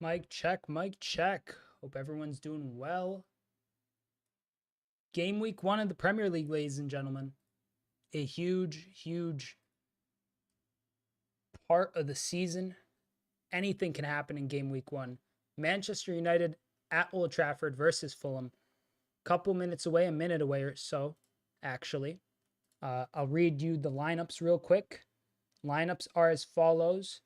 Mic check, mic check. Hope everyone's doing well. Game week 1 of the Premier League, ladies and gentlemen. A huge, huge part of the season. Anything can happen in game week 1. Manchester United at Old Trafford versus Fulham. Couple minutes away, a minute away or so, actually. I'll read you the lineups real quick. Lineups are as follows.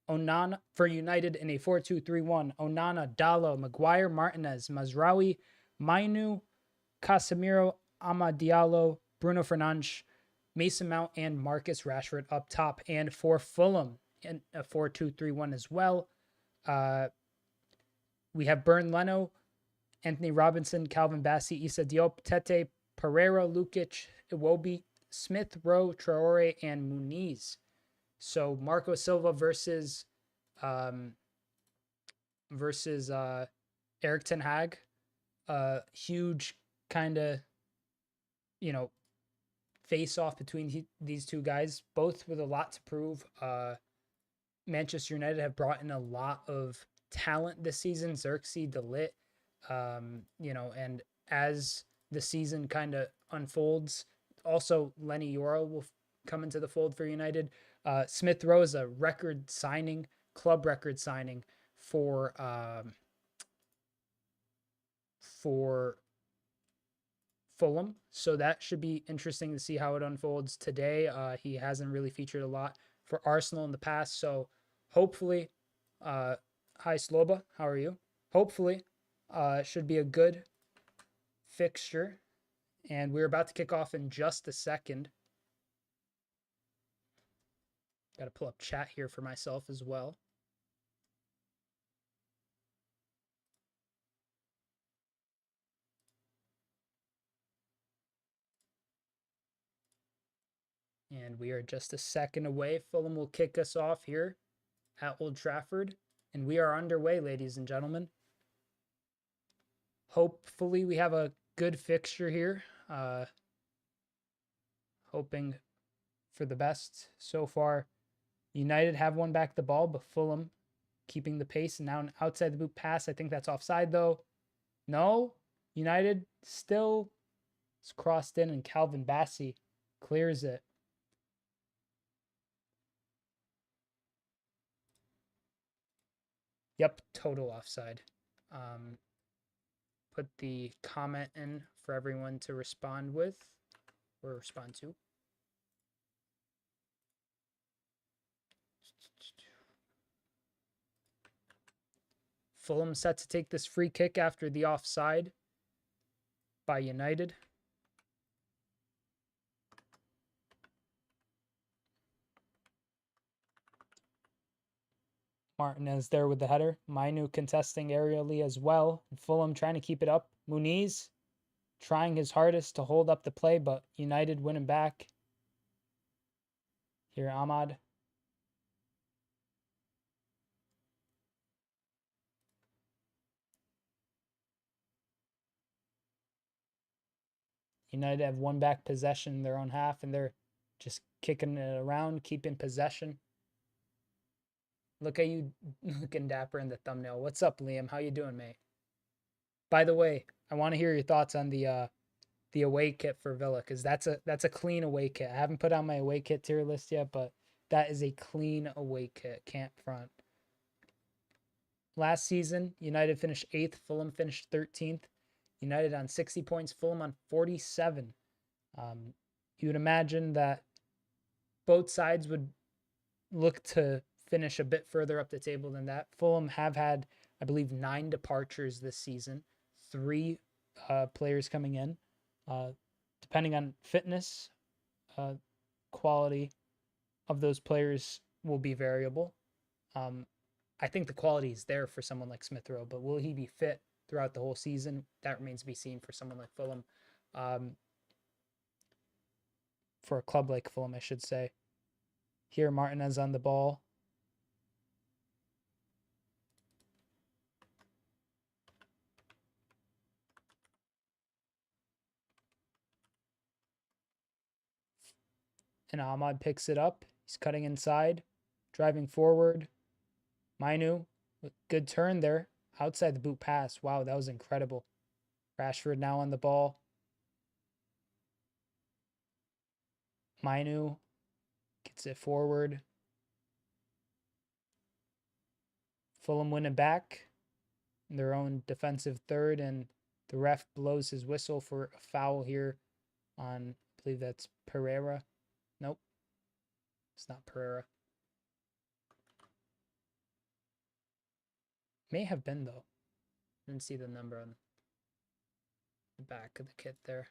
Onana for United in a 4-2-3-1. Onana, Dalot, Maguire, Martinez, Mazraoui, Mainu, Casemiro, Amad Diallo, Bruno Fernandes, Mason Mount, and Marcus Rashford up top. And for Fulham in a 4-2-3-1 as well. We have Bern Leno, Anthony Robinson, Calvin Bassey, Issa Diop, Tete, Pereira, Lukic, Iwobi, Smith, Rowe, Traore, and Muniz. So Marco Silva versus Erik Ten Hag. Huge kind of, face off between these two guys, both with a lot to prove. Manchester United have brought in a lot of talent this season. Zirkzee, Ligt, and as the season kind of unfolds, also Lenny Yoro will come into the fold for United. Smith Rowe is a record signing, club record signing for Fulham. So that should be interesting to see how it unfolds today. He hasn't really featured a lot for Arsenal in the past. So hopefully, hi Sloba, how are you? Hopefully, should be a good fixture. And we're about to kick off in just a second. Got to pull up chat here for myself as well. And we are just a second away. Fulham will kick us off here at Old Trafford. And we are underway, ladies and gentlemen. Hopefully we have a good fixture here. Hoping for the best so far. United have won back the ball, but Fulham keeping the pace. And now an outside the boot pass. I think that's offside, though. No. United still is crossed in, and Calvin Bassey clears it. Yep, total offside. Put the comment in for everyone to respond with or respond to. Fulham set to take this free kick after the offside by United. Martinez there with the header. Mainu contesting aerially as well. Fulham trying to keep it up. Muniz trying his hardest to hold up the play, but United winning back. Here, Ahmad. United have won back possession in their own half, and they're just kicking it around, keeping possession. Look at you looking dapper in the thumbnail. What's up, Liam? How you doing, mate? By the way, I want to hear your thoughts on the away kit for Villa, because that's a clean away kit. I haven't put on my away kit tier list yet, but that is a clean away kit. Can't front. Last season, United finished 8th. Fulham finished 13th. United on 60 points. Fulham on 47. You would imagine that both sides would look to finish a bit further up the table than that. Fulham have had, I believe, 9 departures this season. 3 players coming in. Depending on fitness, quality of those players will be variable. I think the quality is there for someone like Smith Rowe, but will he be fit throughout the whole season? That remains to be seen for someone like Fulham. For a club like Fulham, I should say. Here, Martinez on the ball. And Ahmad picks it up. He's cutting inside, driving forward. Mainu Good turn there. Outside the boot pass. Wow, that was incredible. Rashford now on the ball. Mainu gets it forward. Fulham win it back in their own defensive third, and the ref blows his whistle for a foul here on, I believe that's Pereira. Nope, it's not Pereira. May have been, though. Didn't see the number on the back of the kit there.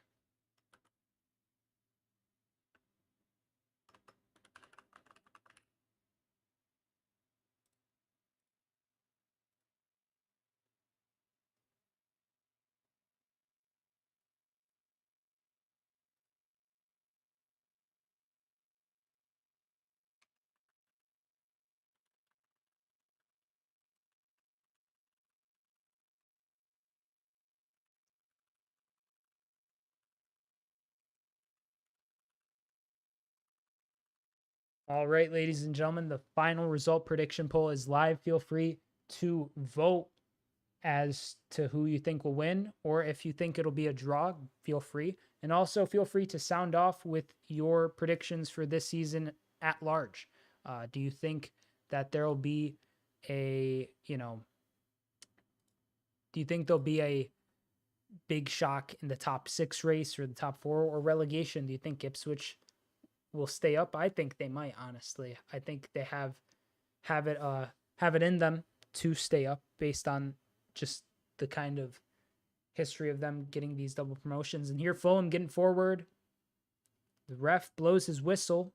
All right, ladies and gentlemen, the final result prediction poll is live. Feel free to vote as to who you think will win, or if you think it'll be a draw, feel free. And also feel free to sound off with your predictions for this season at large. Do you think that there will be a, do you think there'll be a big shock in the top 6 race or the top 4 or relegation? Do you think Ipswich will stay up? I think they might, honestly. I think they have it in them to stay up based on just the kind of history of them getting these double promotions. And here Fulham getting forward. The ref blows his whistle.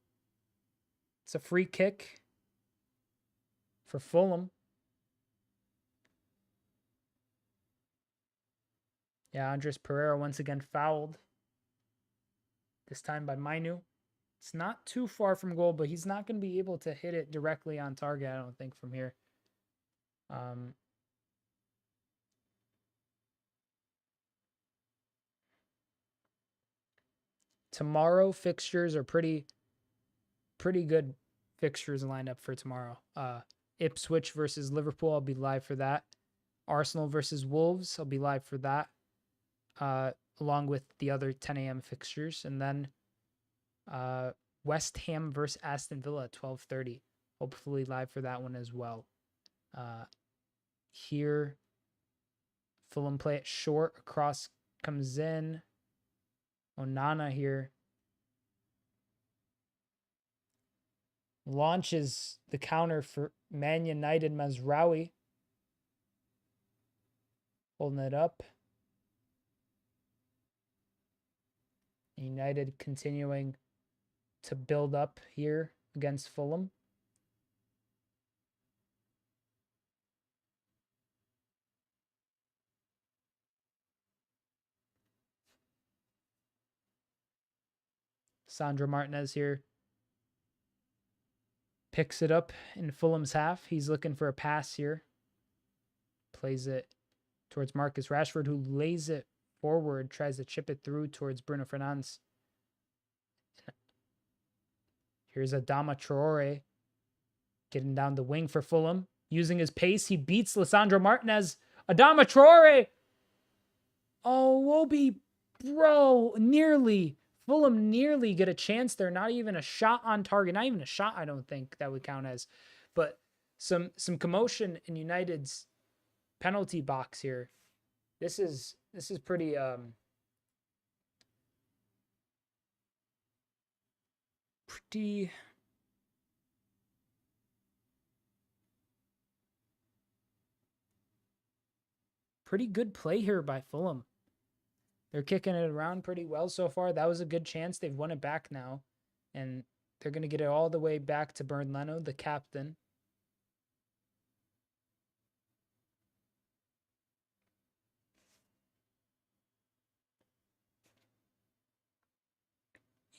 It's a free kick for Fulham. Yeah, Andres Pereira once again fouled. This time by Mainu. It's not too far from goal, but he's not going to be able to hit it directly on target, I don't think, from here. Tomorrow fixtures are pretty good fixtures lined up for tomorrow. Ipswich versus Liverpool, I'll be live for that. Arsenal versus Wolves, I'll be live for that. Along with the other 10 a.m. fixtures. And then West Ham versus Aston Villa at 12:30. Hopefully live for that one as well. Here, Fulham play it short. Across comes in. Onana here launches the counter for Man United. Mazraoui holding it up. United continuing to build up here against Fulham. Sandro Martinez here picks it up in Fulham's half. He's looking for a pass here. Plays it towards Marcus Rashford, who lays it forward, tries to chip it through towards Bruno Fernandes. Here's Adama Traore getting down the wing for Fulham. Using his pace, he beats Lisandro Martinez. Adama Traore! Oh, Wobie, bro, nearly. Fulham nearly get a chance there. Not even a shot on target. Not even a shot, I don't think that would count as. But some commotion in United's penalty box here. This is pretty pretty good play here by Fulham. They're kicking it around pretty well so far. That was a good chance. They've won it back now. And they're going to get it all the way back to Bernd Leno, the captain.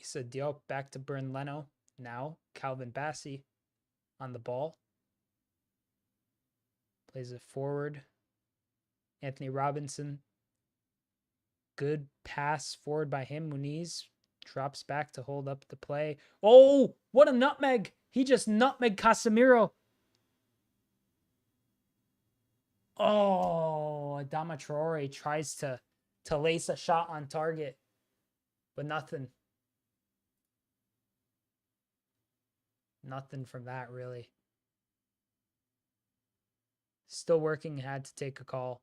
Issa Diop back to Bernd Leno. Now Calvin Bassey on the ball. Plays it forward. Anthony Robinson. Good pass forward by him. Muniz drops back to hold up the play. Oh, what a nutmeg. He just nutmegged Casemiro. Oh, Adama Traore tries to lace a shot on target, but nothing. Nothing from that, really. Still working, had to take a call.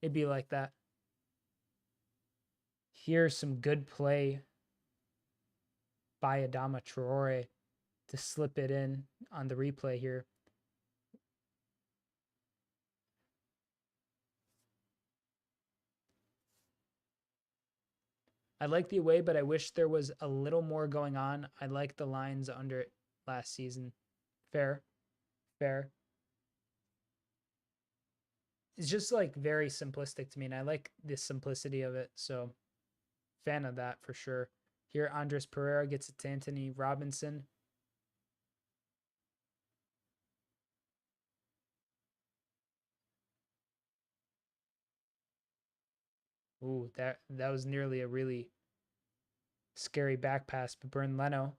It'd be like that. Here's some good play by Adama Traore to slip it in on the replay here. I like the away, but I wish there was a little more going on. I like the lines under it last season. Fair. Fair. It's just like very simplistic to me, and I like the simplicity of it. So, fan of that for sure. Here, Andres Pereira gets it to Anthony Robinson. Ooh, that was nearly a really scary back pass, but Bern Leno.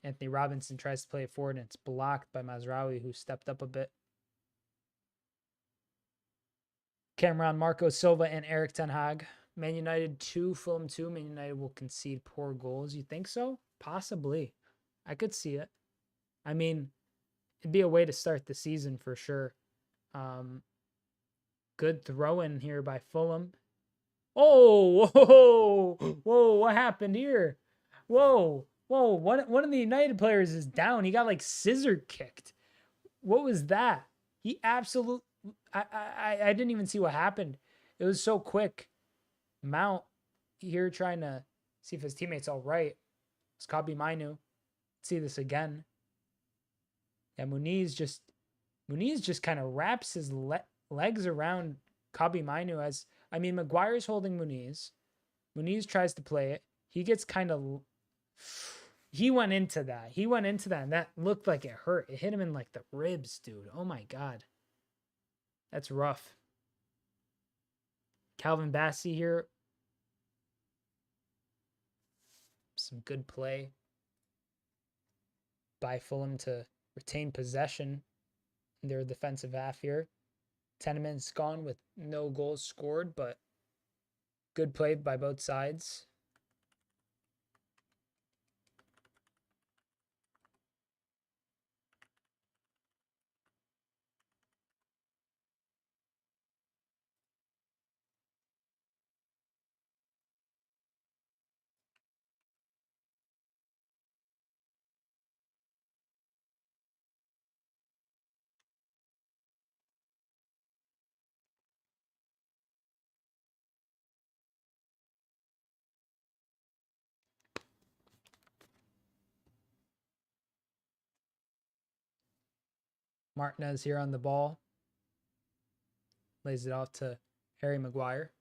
Anthony Robinson tries to play it forward, and it's blocked by Mazraoui, who stepped up a bit. Cameron, Marco Silva, and Erik Ten Hag. Man United 2, Fulham 2. Man United will concede poor goals. You think so? Possibly. I could see it. I mean, it'd be a way to start the season for sure. Good throw in here by Fulham. Oh, whoa, whoa, what happened here? Whoa, whoa, one of the United players is down. He got like scissor kicked. What was that? He absolutely, I didn't even see what happened. It was so quick. Mount here trying to see if his teammate's all right. It's Kabi Mainu. See this again. Yeah, Muniz just kind of wraps his legs around Kabi Mainu as, I mean, Maguire's holding Muniz. Muniz tries to play it. He gets kind of, he went into that. And that looked like it hurt. It hit him in like the ribs, dude. Oh my God. That's rough. Calvin Bassey here. Some good play by Fulham to retain possession in their defensive half here. 10 minutes gone with no goals scored, but good play by both sides. Martinez here on the ball. Lays it off to Harry Maguire.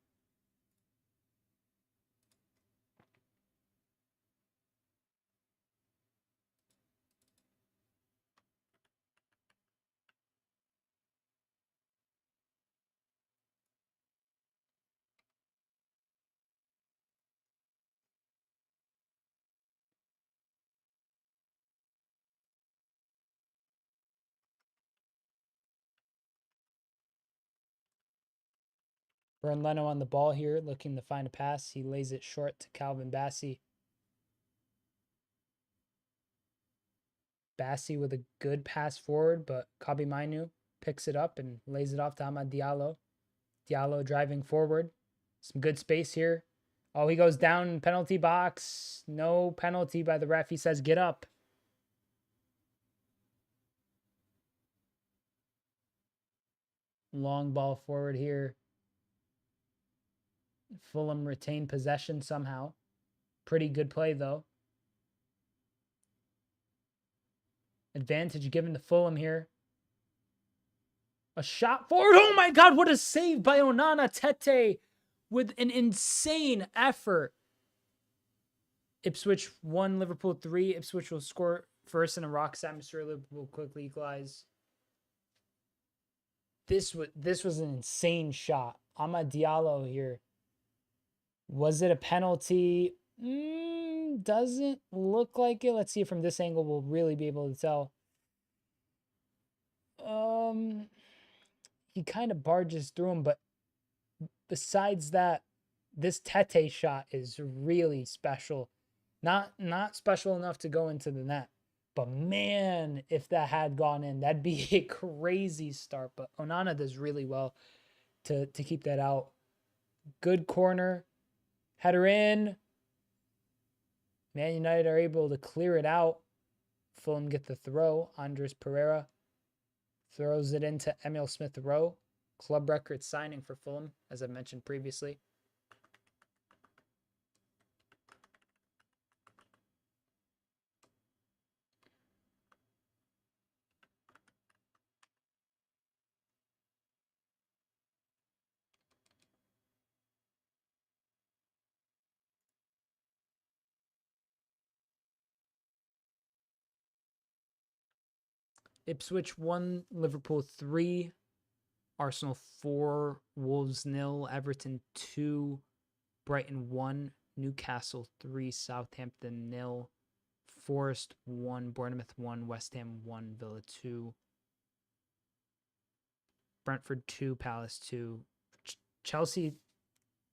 Bern Leno on the ball here, looking to find a pass. He lays it short to Calvin Bassey. Bassey with a good pass forward, but Kabi Mainu picks it up and lays it off to Amad Diallo. Diallo driving forward. Some good space here. Oh, he goes down penalty box. No penalty by the ref. He says, get up. Long ball forward here. Fulham retain possession somehow. Pretty good play, though. Advantage given to Fulham here. A shot forward. Oh my God, what a save by Onana Tete with an insane effort. Ipswich 1, Liverpool 3. Ipswich will score first in a rocks atmosphere. Liverpool will quickly equalize. This was an insane shot. Amad Diallo here. Was it a penalty? Doesn't look like it. Let's see if from this angle we'll really be able to tell. he kind of barges through him. But besides that, this Tete shot is really special. Not special enough to go into the net. But man, if that had gone in, that'd be a crazy start. But Onana does really well to keep that out. Good corner. Header in. Man United are able to clear it out. Fulham get the throw. Andres Pereira throws it into Emil Smith-Rowe. Club record signing for Fulham, as I mentioned previously. Ipswich 1, Liverpool 3, Arsenal 4, Wolves 0, Everton 2, Brighton 1, Newcastle 3, Southampton 0, Forest 1, Bournemouth 1, West Ham 1, Villa 2, Brentford 2, Palace 2, Chelsea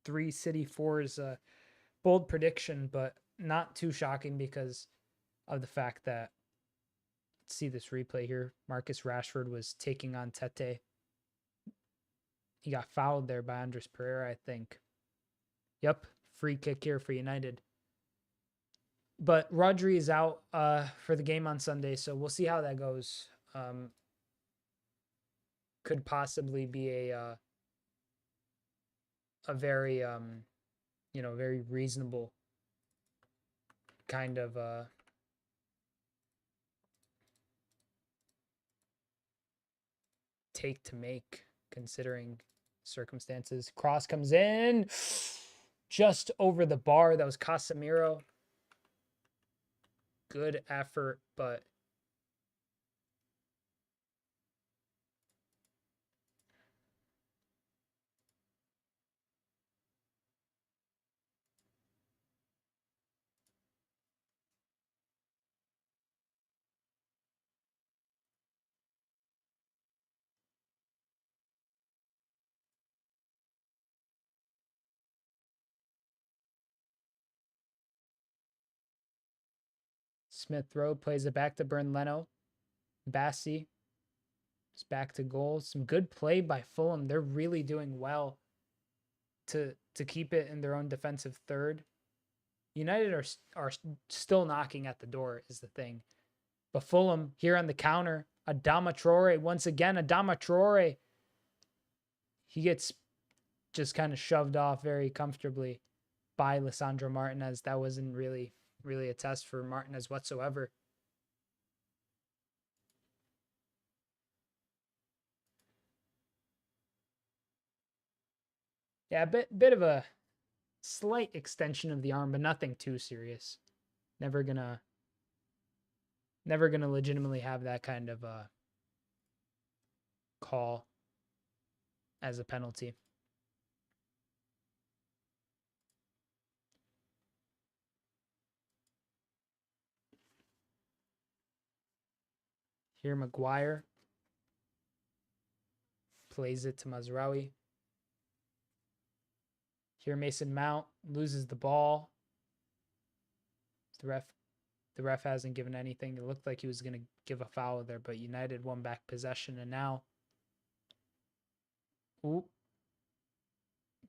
3, City 4 is a bold prediction, but not too shocking because of the fact that, let's see this replay here. Marcus Rashford was taking on Tete. He got fouled there by Andres Pereira, I think. Yep, free kick here for United. But Rodri is out for the game on Sunday, so we'll see how that goes. Could possibly be a very very reasonable kind of take to make considering circumstances. Cross comes in just over the bar. That was Casemiro. Good effort, but Smith-Rowe plays it back to Bern Leno. Bassi is back to goal. Some good play by Fulham. They're really doing well to keep it in their own defensive third. United are still knocking at the door is the thing. But Fulham here on the counter. Adama Traore once again. Adama Traore. He gets just kind of shoved off very comfortably by Lisandro Martinez. That wasn't really a test for Martinez whatsoever. Yeah, a bit of a slight extension of the arm, but nothing too serious. Never gonna legitimately have that kind of call as a penalty. Here Maguire plays it to Mazraoui. Here Mason Mount loses the ball. The ref hasn't given anything. It looked like he was going to give a foul there, but United won back possession, and now Bruno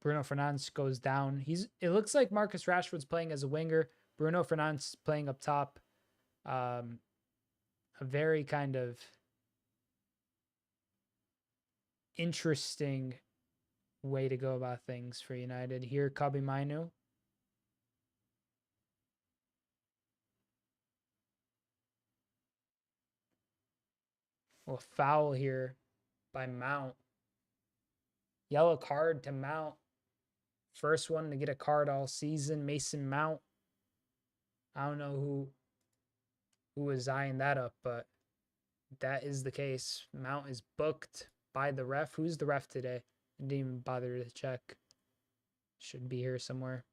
Fernandes goes down. It looks like Marcus Rashford's playing as a winger. Bruno Fernandes playing up top. A very kind of interesting way to go about things for United. Here, Kobbie Mainoo. Well, foul here by Mount. Yellow card to Mount. First one to get a card all season. Mason Mount. I don't know who was eyeing that up, but that is the case. Mount is booked by the ref. Who's the ref today? I didn't even bother to check. Should be here somewhere.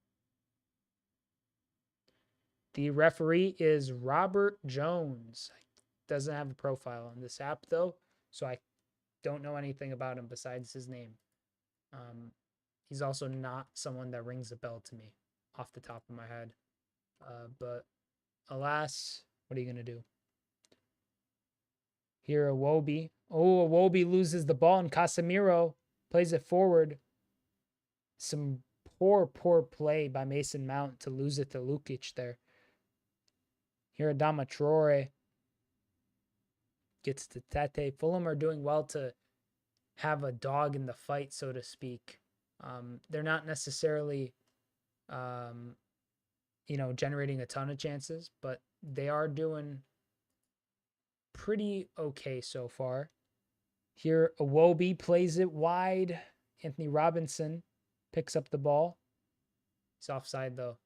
The referee is Robert Jones. Doesn't have a profile on this app though, so I don't know anything about him besides his name. He's also not someone that rings a bell to me off the top of my head. But alas, what are you going to do? Here, Iwobi. Oh, Iwobi loses the ball, and Casemiro plays it forward. Some poor play by Mason Mount to lose it to Lukic there. Here, Adama Traore gets to Tete. Fulham are doing well to have a dog in the fight, so to speak. They're not necessarily, generating a ton of chances, but they are doing pretty okay so far. Here, Iwobi plays it wide. Anthony Robinson picks up the ball. He's offside, though.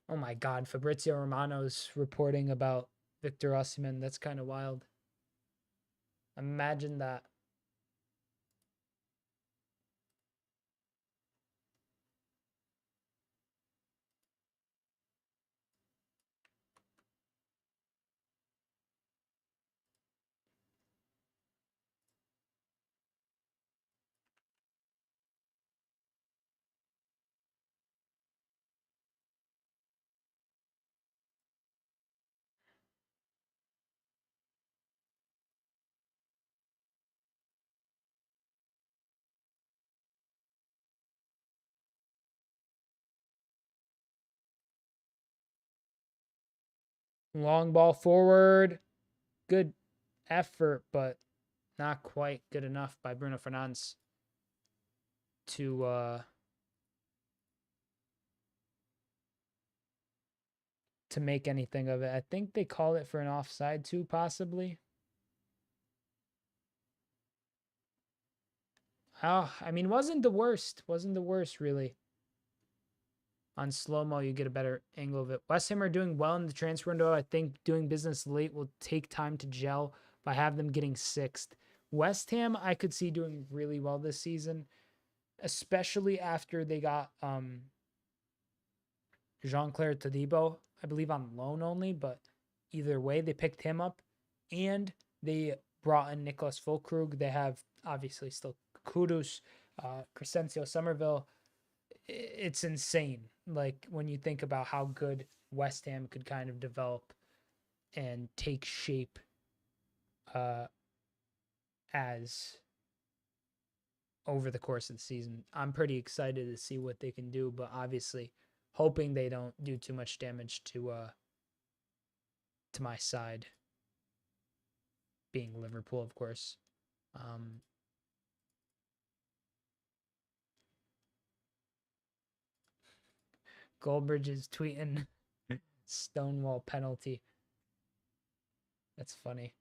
Oh my God, Fabrizio Romano's reporting about Victor Osimhen. That's kind of wild. Imagine that. Long ball forward. Good effort, but not quite good enough by Bruno Fernandes to make anything of it. I think they call it for an offside too, possibly. Oh, I mean, wasn't the worst. Wasn't the worst, really. On slow-mo, you get a better angle of it. West Ham are doing well in the transfer window. I think doing business late will take time to gel, but I have them getting 6th. West Ham, I could see doing really well this season, especially after they got Jean-Claire Todibo, I believe on loan only, but either way, they picked him up, and they brought in Nicholas Fulkrug. They have, obviously, still Kudus, Crescencio Somerville. It's insane. Like, when you think about how good West Ham could kind of develop and take shape as over the course of the season. I'm pretty excited to see what they can do, but obviously hoping they don't do too much damage to my side, being Liverpool, of course. Goldbridge is tweeting Stonewall penalty. That's funny.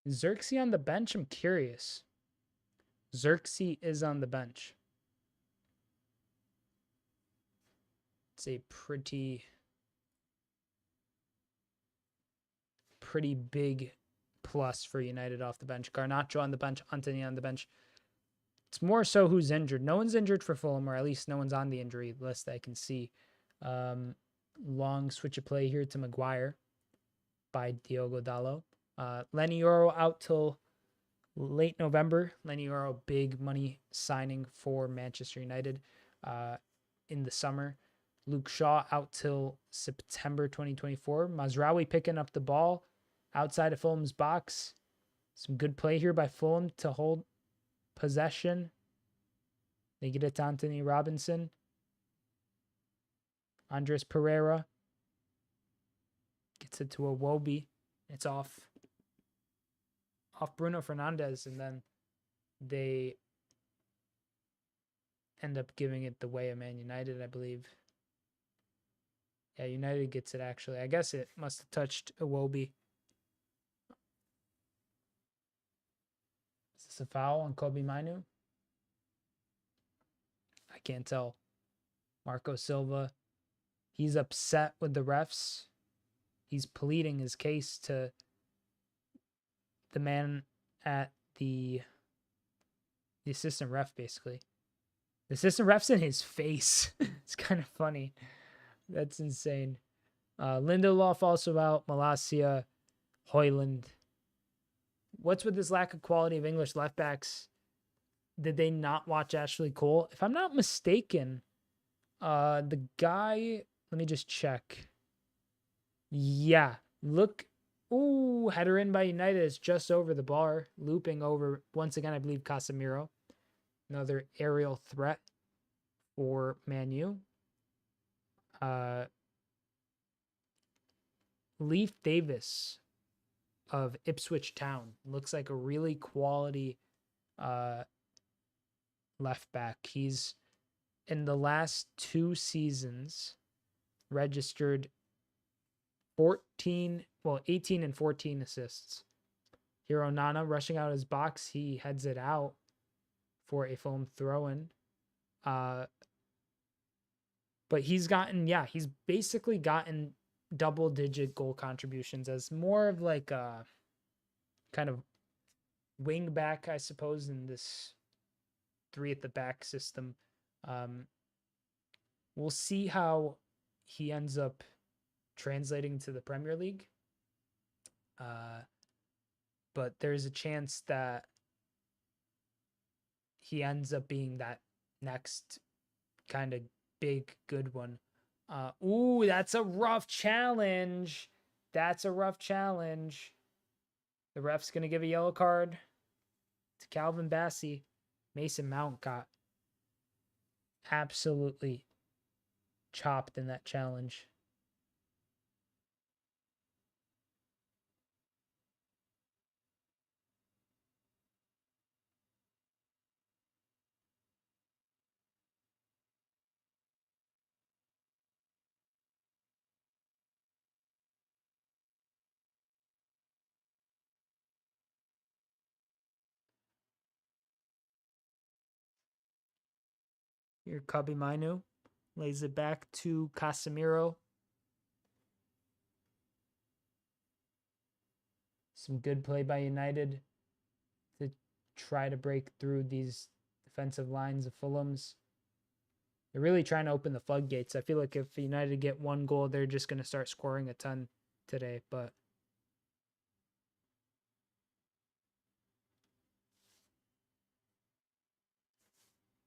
Zirkzee on the bench? I'm curious. Zirkzee is on the bench. It's a pretty big plus for United off the bench. Garnacho on the bench, Antony on the bench. It's more so who's injured. No one's injured for Fulham, or at least no one's on the injury list that I can see. Long switch of play here to Maguire by Diogo Dalot. Lenny Yoro out till late November. Lenny Yoro, big money signing for Manchester United in the summer. Luke Shaw out till September 2024. Mazraoui picking up the ball outside of Fulham's box. Some good play here by Fulham to hold possession. They get it to Anthony Robinson. Andres Pereira gets it to Iwobi. It's off Bruno Fernandes, and then they end up giving it the way of Man United, I believe. Yeah, United gets it, actually. I guess it must have touched Iwobi. Is this a foul on Kobe Mainu? I can't tell. Marco Silva, he's upset with the refs. He's pleading his case to the man at the assistant ref, basically. The assistant ref's in his face. It's kind of funny. That's insane. Lindelof also out. Malacia, Højlund. What's with this lack of quality of English left backs? Did they not watch Ashley Cole? If I'm not mistaken, the guy, let me just check. Yeah, look. Ooh, header in by United is just over the bar. Looping over, once again, I believe Casemiro. Another aerial threat for Man U. Leif Davis of Ipswich Town looks like a really quality left back. He's in the last 2 seasons registered 18 and 14 assists. Hiro Nana rushing out his box. He heads it out for a Fulham throw-in. But he's basically gotten double-digit goal contributions as more of like a kind of wing back, I suppose, in this 3 at the back system. We'll see how he ends up translating to the Premier League. But there's a chance that he ends up being that next kind of big, good one. Ooh, that's a rough challenge. The ref's going to give a yellow card to Calvin Bassey. Mason Mount got absolutely chopped in that challenge. Here, Kobe Mainu lays it back to Casemiro. Some good play by United to try to break through these defensive lines of Fulham's. They're really trying to open the floodgates. I feel like if United get 1 goal, they're just going to start scoring a ton today. But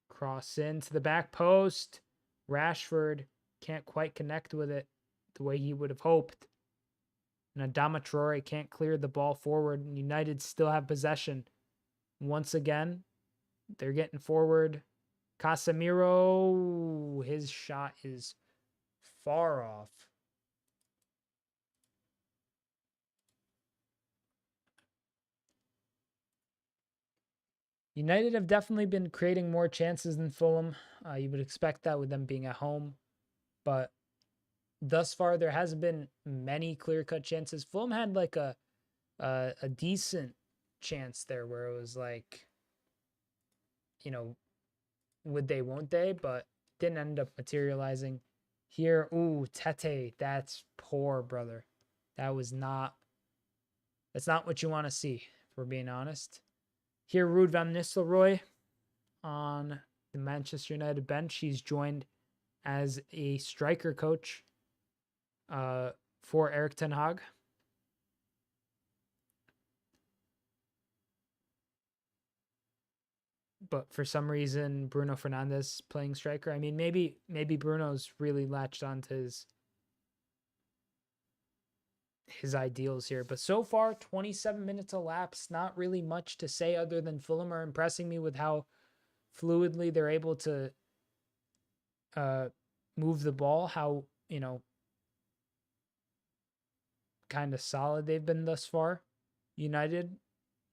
cross into the back post. Rashford can't quite connect with it the way he would have hoped. And Adama Traore can't clear the ball forward. And United still have possession. Once again, they're getting forward. Casemiro, his shot is far off. United have definitely been creating more chances than Fulham. You would expect that with them being at home. But thus far, there hasn't been many clear-cut chances. Fulham had like a decent chance there where it was like, would they, won't they? But didn't end up materializing. Here, ooh, Tete, that's poor, brother. That's not what you want to see, if we're being honest. Here, Ruud van Nistelrooy on the Manchester United bench. He's joined as a striker coach for Erik Ten Hag. But for some reason, Bruno Fernandes playing striker. I mean, maybe Bruno's really latched onto his ideals here. But so far, 27 minutes elapsed. Not really much to say other than Fulham are impressing me with how fluidly they're able to move the ball, how, kind of solid they've been thus far. United,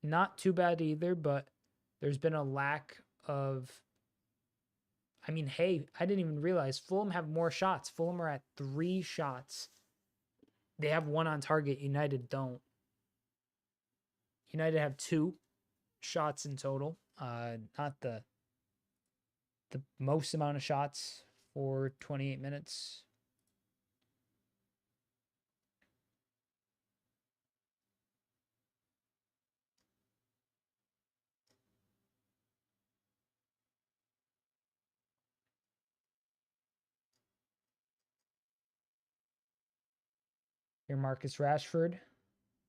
not too bad either, but there's been a lack of I mean, hey, I didn't even realize Fulham have more shots. Fulham are at 3 shots. They have 1 on target. United don't. United have 2 shots in total. Not the most amount of shots for 28 minutes. Here, Marcus Rashford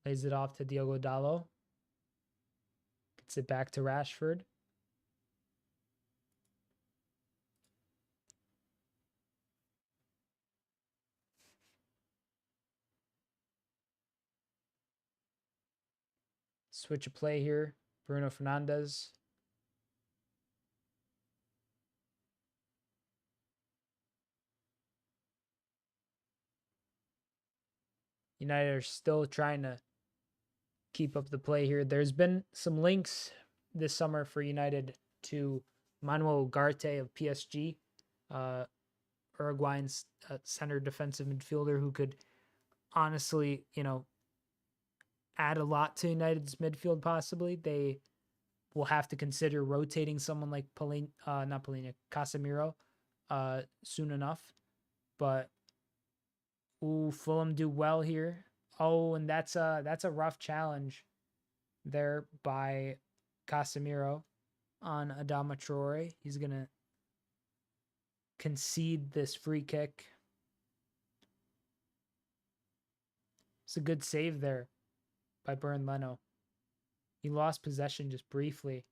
lays it off to Diogo Dalot. Gets it back to Rashford. Switch of play here. Bruno Fernandes. United are still trying to keep up the play here. There's been some links this summer for United to Manuel Ugarte of PSG, Uruguayan center defensive midfielder who could honestly, add a lot to United's midfield possibly. They will have to consider rotating someone like Casemiro soon enough. But Fulham do well here. Oh, and that's a rough challenge there by Casemiro on Adama Traore. He's going to concede this free kick. It's a good save there by Bernd Leno. He lost possession just briefly.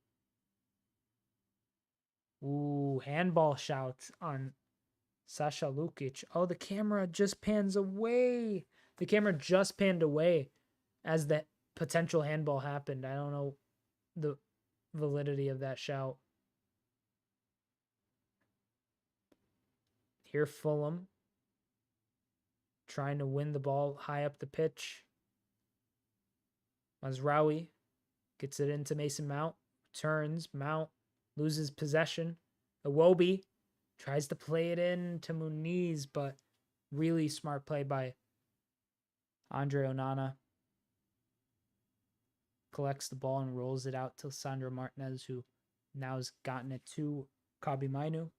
Ooh, handball shouts on Sasha Lukic. Oh, the camera just pans away. The camera just panned away as the potential handball happened. I don't know the validity of that shout. Here, Fulham trying to win the ball high up the pitch. Mazraoui gets it into Mason Mount. Turns. Mount loses possession. Iwobi tries to play it in to Muniz, but really smart play by Andre Onana. Collects the ball and rolls it out to Sandro Martinez, who now has gotten it to Kobbie Mainoo.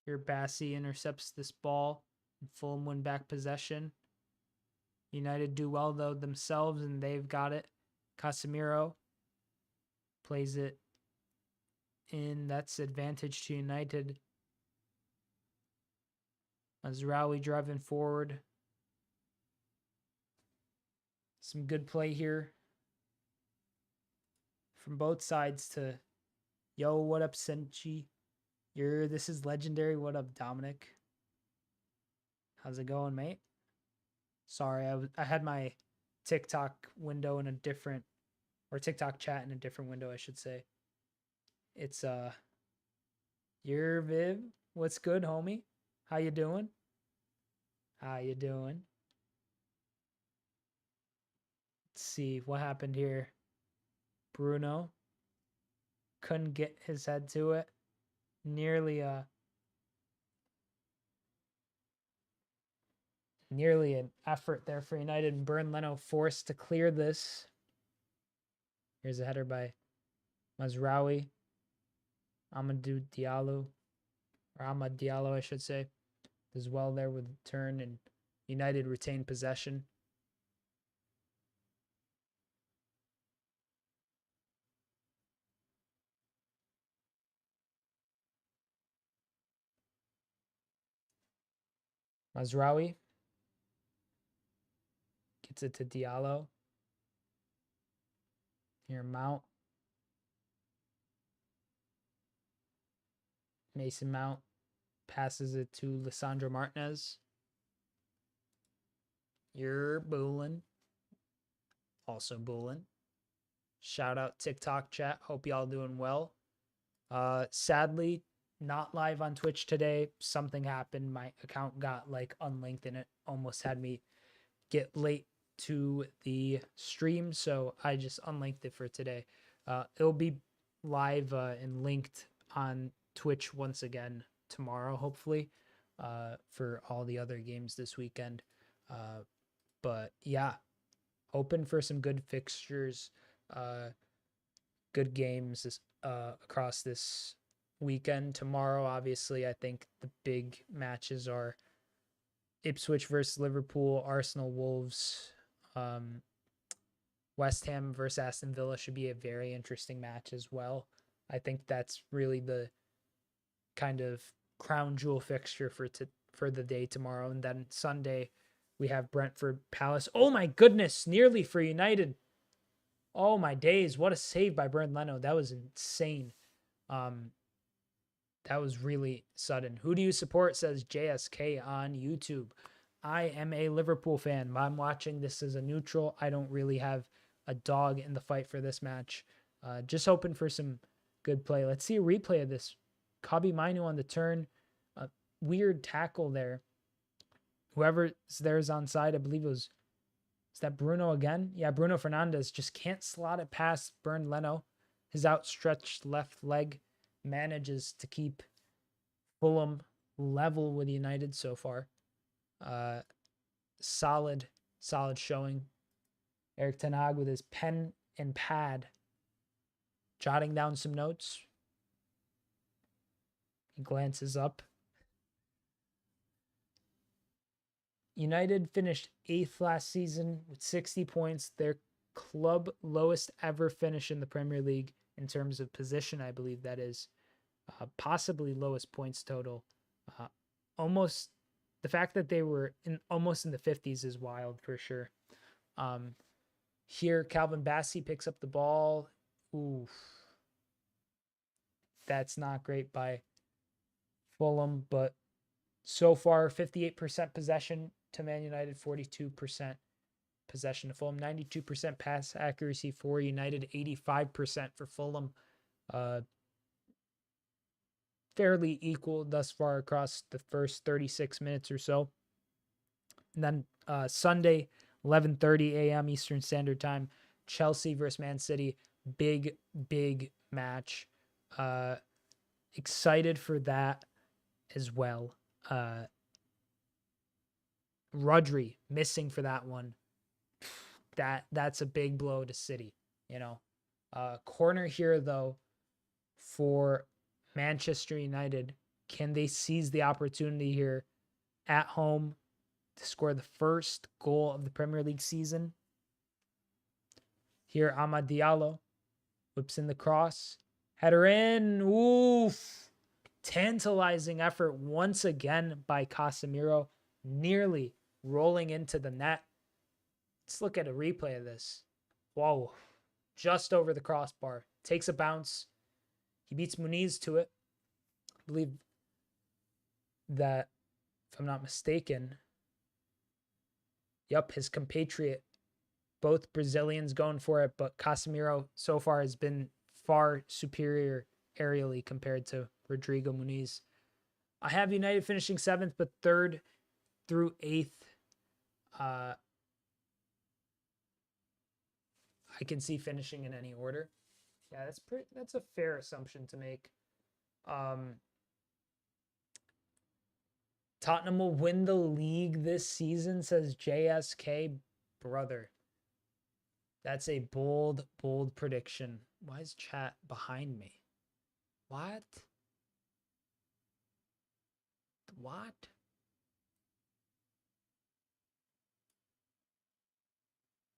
Here, Bassi intercepts this ball, and Fulham win back possession. United do well, though, themselves, and they've got it. Casemiro plays it in. That's advantage to United. Mazraoui driving forward. Some good play here from both sides to, yo, what up, Senchi? This is legendary. What up, Dominic? How's it going, mate? Sorry, I had my TikTok window in a different, or TikTok chat in a different window, I should say. It's your Viv. What's good, homie? How you doing? How you doing? Let's see what happened here. Bruno couldn't get his head to it. Nearly an effort there for United. Bernd Leno forced to clear this. Here's a header by Mazraoui. Amadou Diallo, or Amad Diallo, I should say, does well there with the turn, and United retain possession. Mazraoui gets it to Diallo. Here, Mount. Mason Mount passes it to Lisandro Martinez. You're booling. Also booling. Shout out TikTok chat. Hope y'all doing well. Sadly, not live on Twitch today. Something happened. My account got like unlinked and it almost had me get late to the stream. So I just unlinked it for today. It'll be live and linked on Twitch once again tomorrow, hopefully, for all the other games this weekend. But yeah, hoping for some good fixtures, good games across this weekend. Tomorrow, obviously, I think the big matches are Ipswich versus Liverpool, Arsenal, Wolves, West Ham versus Aston Villa should be a very interesting match as well. I think that's really the kind of crown jewel fixture for the day tomorrow. And then Sunday, we have Brentford Palace. Oh my goodness, nearly for United. Oh my days, what a save by Bernd Leno. That was insane. That was really sudden. Who do you support, says JSK on YouTube. I am a Liverpool fan. I'm watching this as a neutral. I don't really have a dog in the fight for this match. Just hoping for some good play. Let's see a replay of this. Kobbie Mainoo on the turn. Weird tackle there. Whoever's there is onside. I believe it was, is that Bruno again? Yeah, Bruno Fernandes just can't slot it past Bernd Leno. His outstretched left leg manages to keep Fulham level with United so far. Solid showing. Erik Ten Hag with his pen and pad, jotting down some notes. He glances up. United finished 8th last season with 60 points. Their club lowest ever finish in the Premier League in terms of position, I believe that is. Possibly lowest points total. Almost the fact that they were almost in the 50s is wild for sure. Here, Calvin Bassey picks up the ball. Ooh, that's not great by Fulham, but so far 58% possession to Man United, 42% possession to Fulham, 92% pass accuracy for United, 85% for Fulham. Fairly equal thus far across the first 36 minutes or so. And then Sunday, 11:30 a.m. Eastern Standard Time, Chelsea versus Man City. Big match. Excited for that as well. Rodri missing for that one. That's a big blow to City, you know. Corner here though for Manchester United. Can they seize the opportunity here at home to score the first goal of the Premier League season? Here, Amad Diallo whips in the cross. Header in. Oof. Tantalizing effort once again by Casemiro, nearly rolling into the net. Let's look at a replay of this. Whoa. Just over the crossbar. Takes a bounce. He beats Muniz to it. I believe that, if I'm not mistaken, his compatriot, both Brazilians going for it, but Casemiro so far has been far superior aerially compared to Rodrigo Muniz. I have United finishing 7th, but 3rd through 8th. I can see finishing in any order. Yeah, that's a fair assumption to make. Tottenham will win the league this season, says JSK. Brother, that's a bold prediction. Why is chat behind me? What?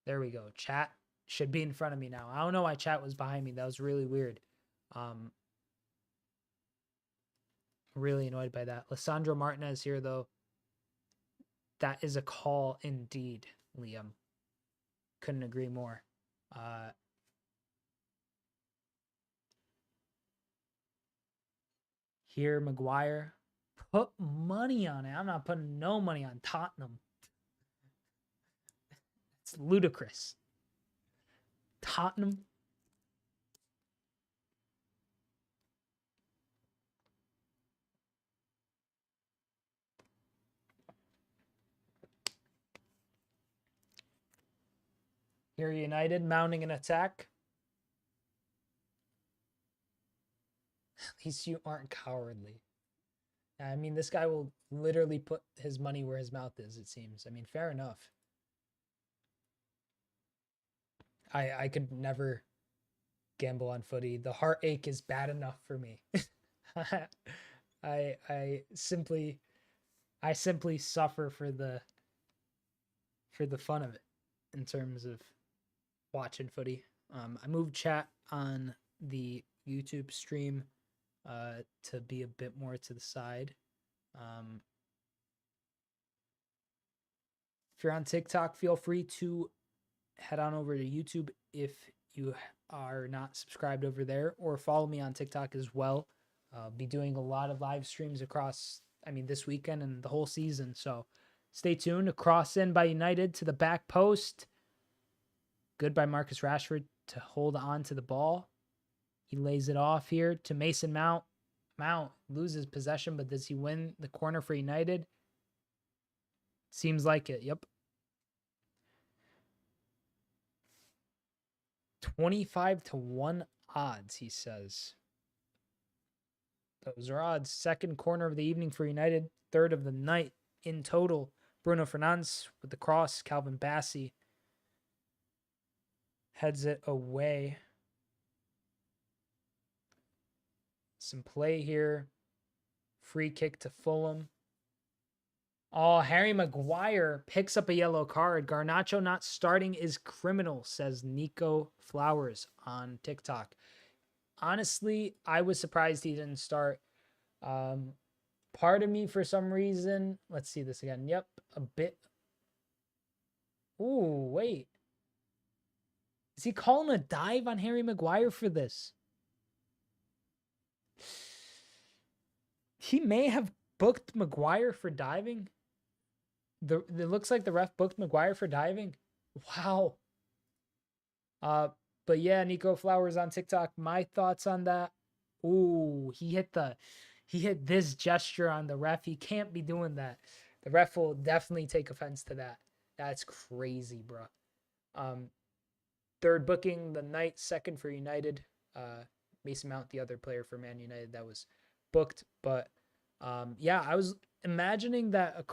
There we go. Chat should be in front of me now. I don't know why chat was behind me. That was really weird. Really annoyed by that. Lisandro Martinez here, though. That is a call indeed, Liam. Couldn't agree more. Here, Maguire. Put money on it. I'm not putting no money on Tottenham. It's ludicrous. Tottenham. Here, United mounting an attack. At least you aren't cowardly. I mean, this guy will literally put his money where his mouth is, it seems. I mean, fair enough. I could never gamble on footy. The heartache is bad enough for me. I simply suffer for the fun of it in terms of watching footy. I moved chat on the YouTube stream to be a bit more to the side. If you're on TikTok, feel free to head on over to YouTube if you are not subscribed over there, or follow me on TikTok as well. I'll be doing a lot of live streams across, this weekend and the whole season. So stay tuned. A cross in by United to the back post. Good by Marcus Rashford to hold on to the ball. He lays it off here to Mason Mount. Mount loses possession, but does he win the corner for United? Seems like it. Yep. 25-1 odds, he says. Those are odds. Second corner of the evening for United. Third of the night in total. Bruno Fernandes with the cross. Calvin Bassey heads it away. Some play here. Free kick to Fulham. Oh, Harry Maguire picks up a yellow card. Garnacho not starting is criminal, says Nico Flowers on TikTok. Honestly, I was surprised he didn't start. Part of me, for some reason, let's see this again. Yep, a bit. Ooh, wait. Is he calling a dive on Harry Maguire for this? He may have booked Maguire for diving. It looks like the ref booked Maguire for diving. Wow. But yeah, Nico Flowers on TikTok. My thoughts on that. Ooh, he hit this gesture on the ref. He can't be doing that. The ref will definitely take offense to that. That's crazy, bro. Third booking the night, second for United. Mason Mount, the other player for Man United that was booked. But yeah, I was imagining that,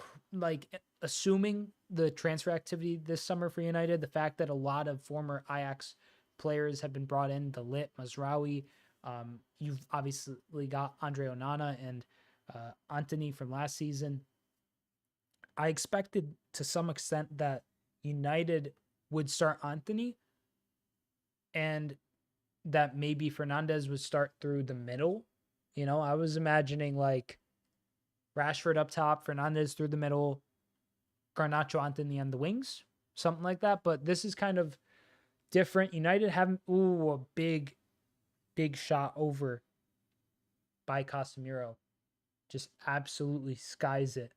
assuming the transfer activity this summer for United, the fact that a lot of former Ajax players have been brought in, the Ligt, Mazraoui. You've obviously got Andre Onana and Antony from last season. I expected to some extent that United would start Antony and that maybe Fernandes would start through the middle. I was imagining like Rashford up top, Fernandes through the middle, Garnacho, Antony on the wings, something like that. But this is kind of different. United haven't. Ooh, a big shot over by Casemiro. Just absolutely skies it.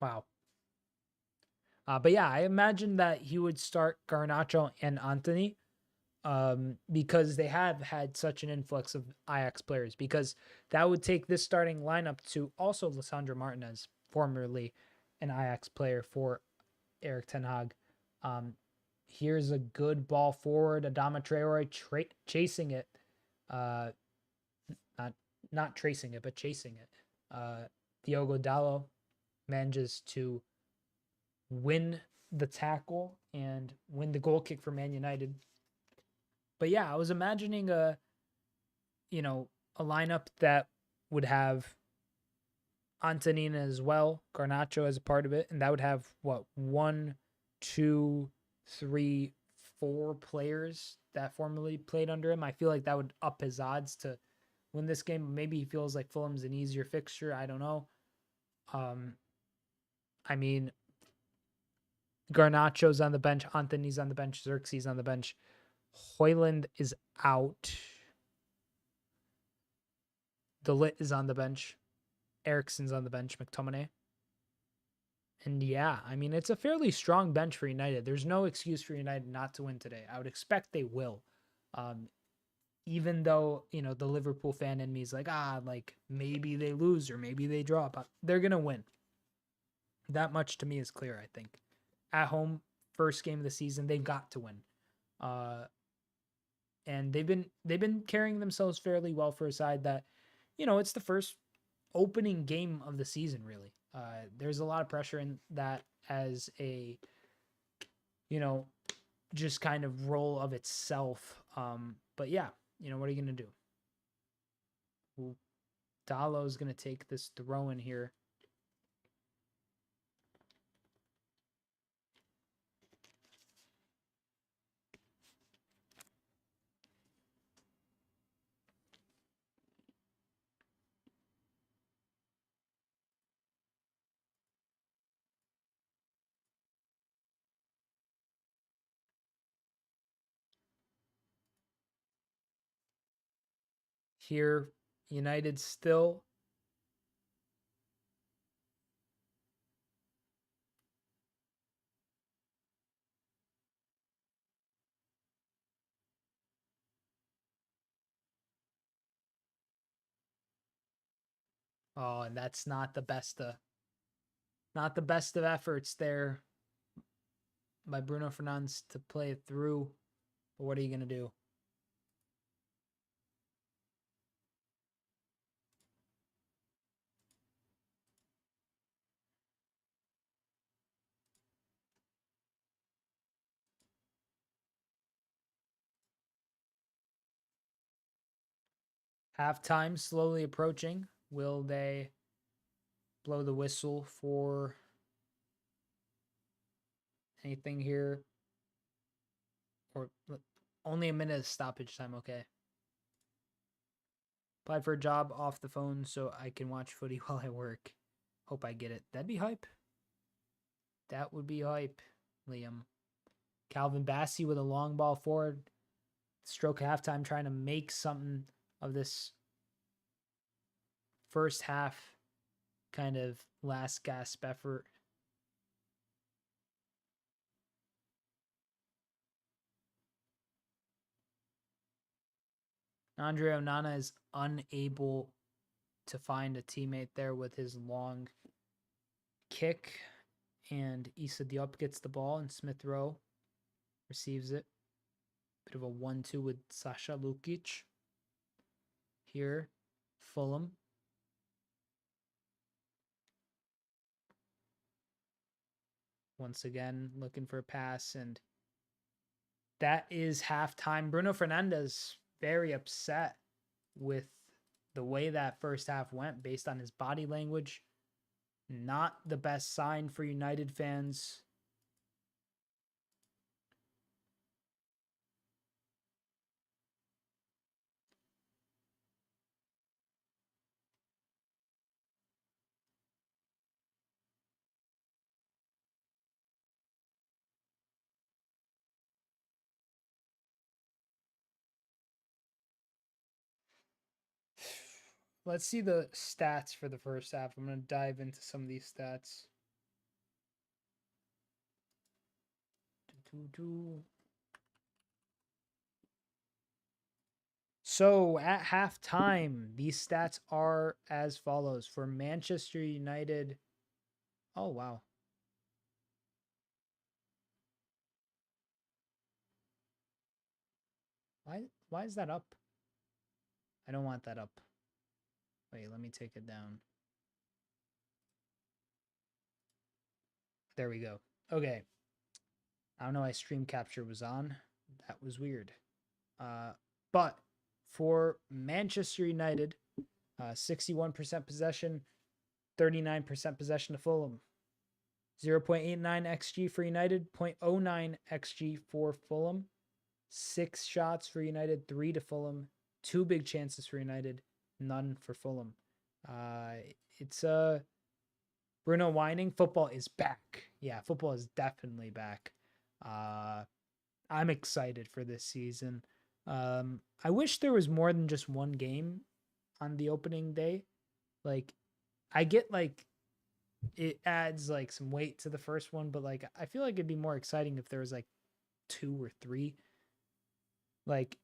Wow. But yeah, I imagine that he would start Garnacho and Antony because they have had such an influx of Ajax players, because that would take this starting lineup to also Lisandro Martinez, formerly an Ajax player for Erik Ten Hag. Here's a good ball forward. Adama Traore chasing it. Not tracing it, but chasing it. Diogo Dalot manages to win the tackle and win the goal kick for Man United. But yeah, I was imagining a lineup that would have Antonina as well, Garnacho as a part of it, and that would have 1, 2, 3, 4 players that formerly played under him. I feel like that would up his odds to win this game. Maybe he feels like Fulham's an easier fixture. I don't know. Garnacho's on the bench, Antony's on the bench, Zirkzee's on the bench. Hoyland is out. The Ligt is on the bench. Eriksen's on the bench. McTominay. And yeah, I mean, it's a fairly strong bench for United. There's no excuse for United not to win today. I would expect they will. Even though, the Liverpool fan in me is like, maybe they lose or maybe they draw, but they're going to win. That much to me is clear, I think. At home, first game of the season, they've got to win. And they've been carrying themselves fairly well for a side that, it's the first opening game of the season, really. There's a lot of pressure in that as a, just kind of role of itself. But yeah, what are you going to do? Dalo's going to take this throw in here. Here, United still and that's not the best of efforts there by Bruno Fernandes to play it through. But what are you going to do? Halftime slowly approaching. Will they blow the whistle for anything here? Or only a minute of stoppage time, okay. Applied for a job off the phone so I can watch footy while I work. Hope I get it. That'd be hype. That would be hype, Liam. Calvin Bassey with a long ball forward. Stroke halftime trying to make something of this first half kind of last gasp effort. Andre Onana is unable to find a teammate there with his long kick. And Issa Diop gets the ball, and Smith Rowe receives it. Bit of a 1-2 with Sasha Lukic. Here, Fulham. Once again, looking for a pass, and that is halftime. Bruno Fernandes very upset with the way that first half went based on his body language. Not the best sign for United fans. Let's see the stats for the first half. I'm going to dive into some of these stats. So at halftime, these stats are as follows. For Manchester United, oh, wow. Why is that up? I don't want that up. Wait, let me take it down. There we go. Okay. I don't know why stream capture was on. That was weird. But for Manchester United, 61% possession, 39% possession to Fulham. 0.89 XG for United, 0.09 XG for Fulham. 6 shots for United, 3 to Fulham. 2 big chances for United, none for Fulham. It's Bruno whining. Football is back. Yeah, football is definitely back. I'm excited for this season. I wish there was more than just one game on the opening day. Like, I get like it adds like some weight to the first one, but like I feel like it'd be more exciting if there was like 2 or 3. Like,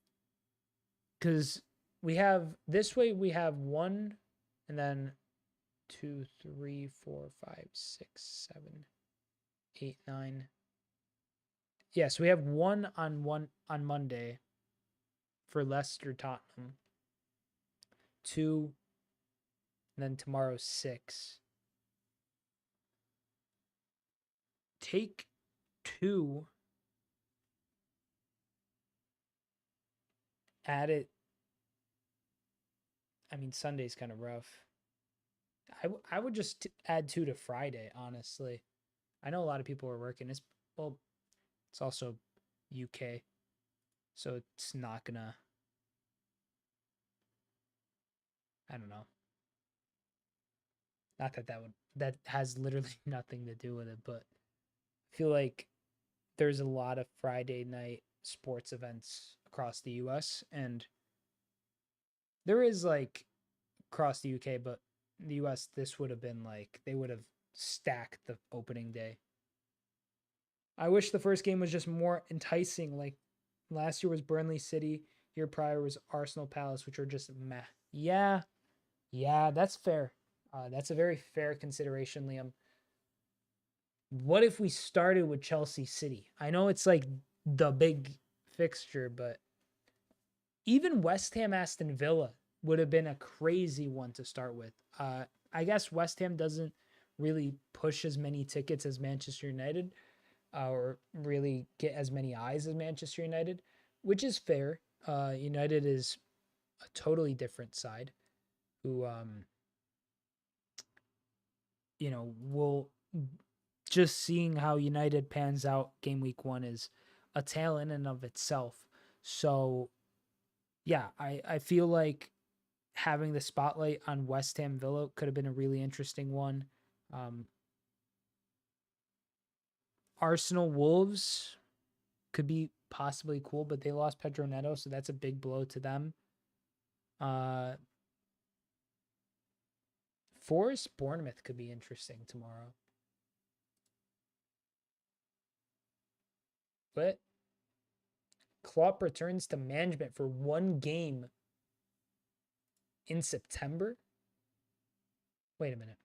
because we have this way, we have 1 and then 2, 3, 4, 5, 6, 7, 8, 9. Yeah, so we have one on Monday for Leicester Tottenham. 2, and then tomorrow 6. Take 2, add it. I mean, Sunday's kind of rough. I would just add 2 to Friday, honestly. I know a lot of people are working. It's also UK, so it's not gonna. I don't know. Not that that has literally nothing to do with it, but I feel like there's a lot of Friday night sports events across the US, and there is like across the UK, but in the US this would have been like they would have stacked the opening day. I wish the first game was just more enticing. Like last year was Burnley City, year prior was Arsenal Palace, which are just meh. Yeah, that's fair. That's a very fair consideration, Liam. What if we started with Chelsea City? I know it's like the big fixture, but even West Ham Aston Villa would have been a crazy one to start with. I guess West Ham doesn't really push as many tickets as Manchester United, or really get as many eyes as Manchester United, which is fair. United is a totally different side who, will just seeing how United pans out game week 1 is a tale in and of itself. So, yeah, I feel like having the spotlight on West Ham Villa could have been a really interesting one. Arsenal Wolves could be possibly cool, but they lost Pedro Neto, so that's a big blow to them. Forest Bournemouth could be interesting tomorrow. But Klopp returns to management for 1 game in September. Wait a minute.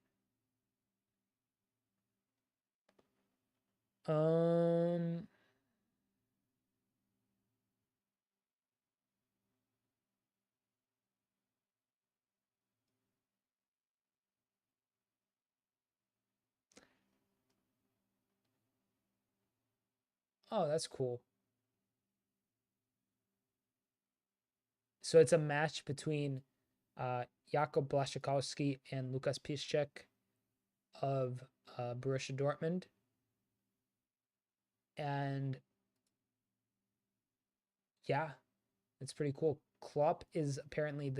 Oh, that's cool. So it's a match between Jakub Blaszczykowski and Lukas Piszczek of Borussia Dortmund. And yeah, it's pretty cool. Klopp is apparently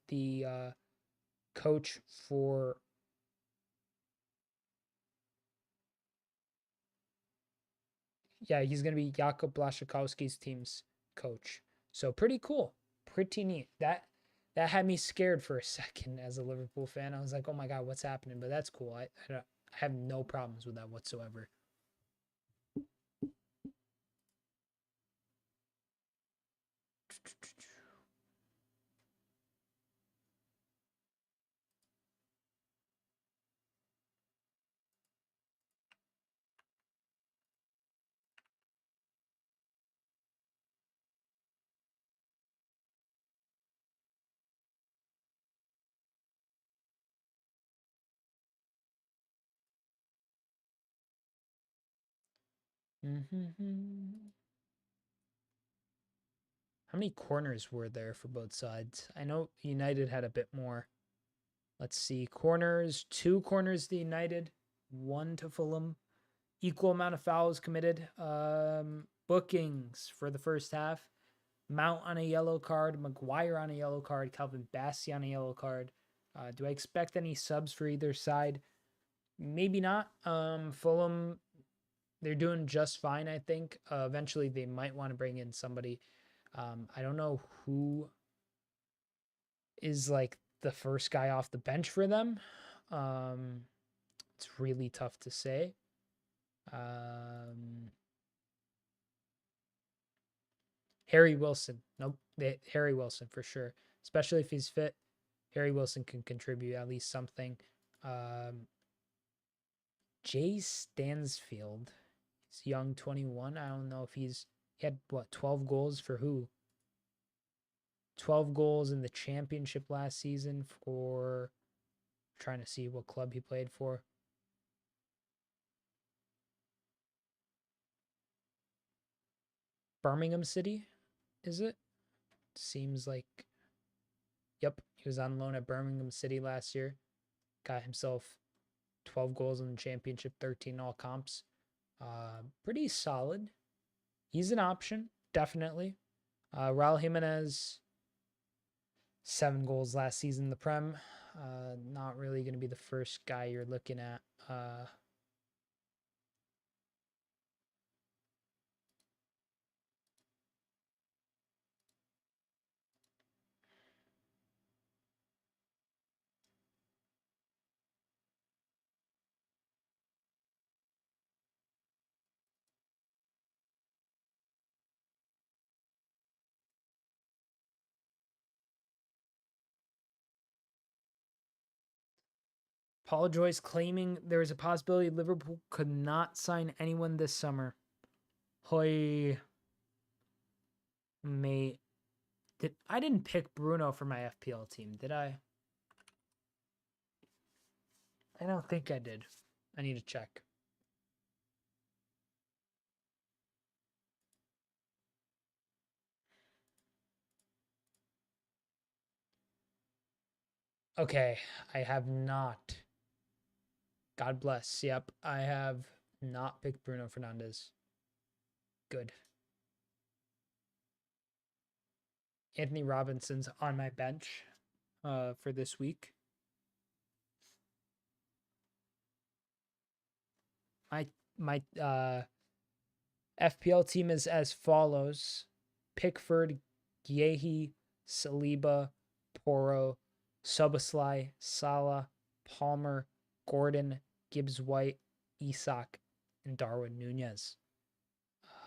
the coach for he's going to be Jakub Blaszczykowski's team's coach. So pretty cool. Pretty neat. That had me scared for a second as a Liverpool fan. I was like, "Oh my god, what's happening?" But that's cool. I have no problems with that whatsoever. How many corners were there for both sides? I know United had a bit more. Let's see. Corners, 2 corners to United, 1 to Fulham. Equal amount of fouls committed. Bookings for the first half. Mount on a yellow card, Maguire on a yellow card, Calvin Bassey on a yellow card. Do I expect any subs for either side? Maybe not. Fulham they're doing just fine, I think. Eventually, they might want to bring in somebody. I don't know who is like the first guy off the bench for them. It's really tough to say. Harry Wilson. Nope. Harry Wilson for sure. Especially if he's fit. Harry Wilson can contribute at least something. Jay Stansfield. He's young, 21. I don't know if he had what, 12 goals for who? 12 goals in the championship last season for, I'm trying to see what club he played for. Birmingham City, is it? Seems like, yep, he was on loan at Birmingham City last year. Got himself 12 goals in the championship, 13 all comps. Pretty solid. He's an option, definitely. Raul Jimenez, 7 goals last season in the Prem. Not really going to be the first guy you're looking at. Paul Joyce claiming there is a possibility Liverpool could not sign anyone this summer. Hoy, mate. I didn't pick Bruno for my FPL team, did I? I don't think I did. I need to check. Okay, I have not. God bless. Yep, I have not picked Bruno Fernandes. Good. Anthony Robinson's on my bench for this week. My FPL team is as follows: Pickford, Guehi, Saliba, Porro, Soboslai, Salah, Palmer, Gordon, Gibbs White, Isak, and Darwin Nunez.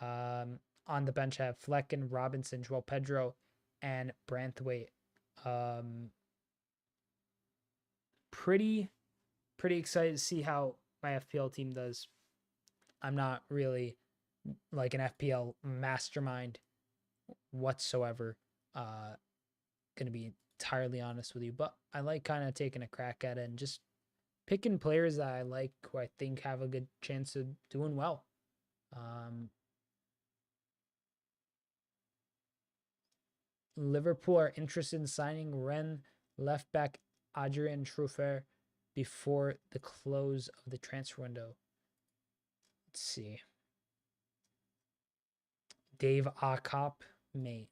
On the bench, I have Flecken, Robinson, Joel Pedro, and Branthwaite. Pretty excited to see how my FPL team does. I'm not really like an FPL mastermind whatsoever. Gonna be entirely honest with you, but I like kind of taking a crack at it and just picking players that I like who I think have a good chance of doing well. Liverpool are interested in signing Rennes left back Adrien Truffert before the close of the transfer window. Let's see. Dave Akop, mate.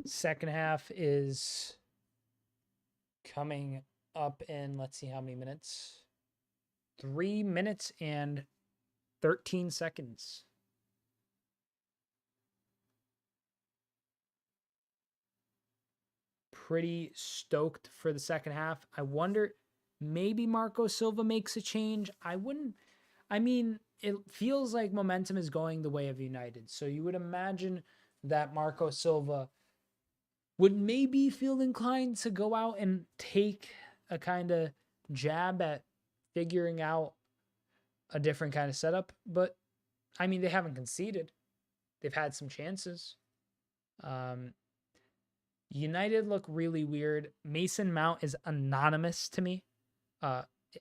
Second half is coming up in, let's see how many minutes. 3 minutes and 13 seconds. Pretty stoked for the second half. I wonder, Maybe Marco Silva makes a change. I mean, it feels like momentum is going the way of United. So you would imagine that Marco Silva would maybe feel inclined to go out and take a kind of jab at figuring out a different kind of setup. But I mean, they haven't conceded. They've had some chances. United look really weird. Mason Mount is anonymous to me.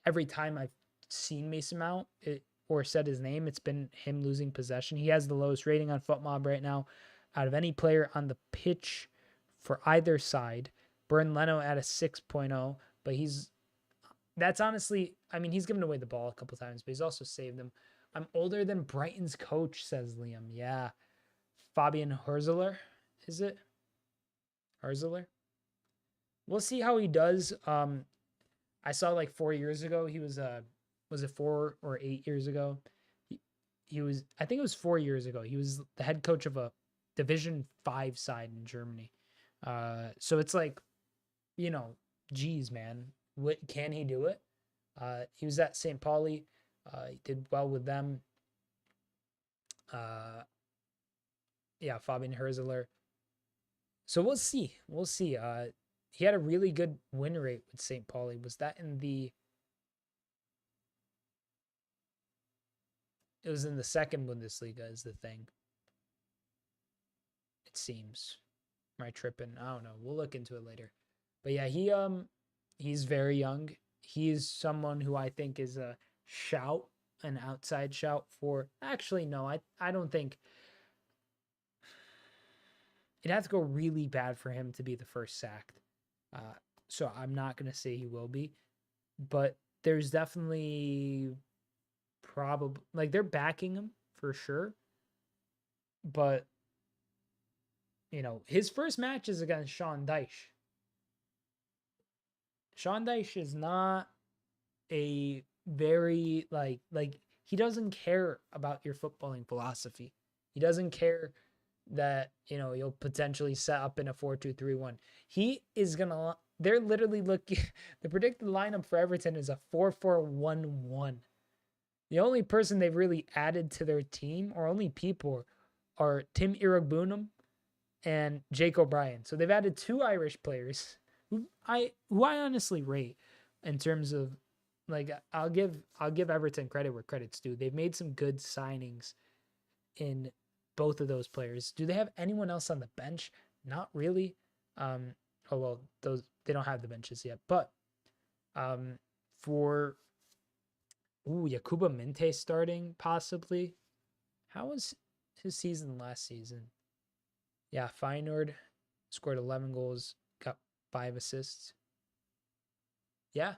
Every time I've seen Mason Mount or said his name, it's been him losing possession. He has the lowest rating on FootMob right now out of any player on the pitch for either side. Burn Leno at a 6.0, but that's honestly, I mean, he's given away the ball a couple times, but he's also saved them. I'm older than Brighton's coach, says Liam. Yeah. Fabian Hürzeler, is it? Hürzeler? We'll see how he does. I saw like 4 years ago, he was it 4 or 8 years ago? He was, I think it was 4 years ago. He was the head coach of a Division 5 side in Germany. So it's like, geez, man, what can he do it? He was at St. Pauli. He did well with them. Yeah, Fabian Hürzeler. So we'll see. We'll see. He had a really good win rate with St. Pauli. Was that in the... It was in the second Bundesliga is the thing. It seems. Am I tripping? I don't know. We'll look into it later. But yeah, he's very young. He's someone who I think is a shout, an outside shout for... Actually, no, I don't think... It'd have to go really bad for him to be the first sacked. So I'm not going to say he will be. But there's definitely probably... Like, they're backing him for sure. But, his first match is against Sean Dyche. Sean Dyche is not a very, like he doesn't care about your footballing philosophy. He doesn't care that, you'll potentially set up in a 4-2-3-1. He is going to... They're literally looking... The predicted lineup for Everton is a 4-4-1-1. The only person they've really added to their team, or only people, are Tim Iroegbunam and Jake O'Brien. So they've added 2 Irish players who I honestly rate in terms of, like, I'll give Everton credit where credit's due. They've made some good signings in both of those players. Do they have anyone else on the bench? Not really. Those, they don't have the benches yet. But for Yakuba Minte starting possibly. How was his season last season? Yeah, Feyenoord scored 11 goals, got 5 assists. Yeah.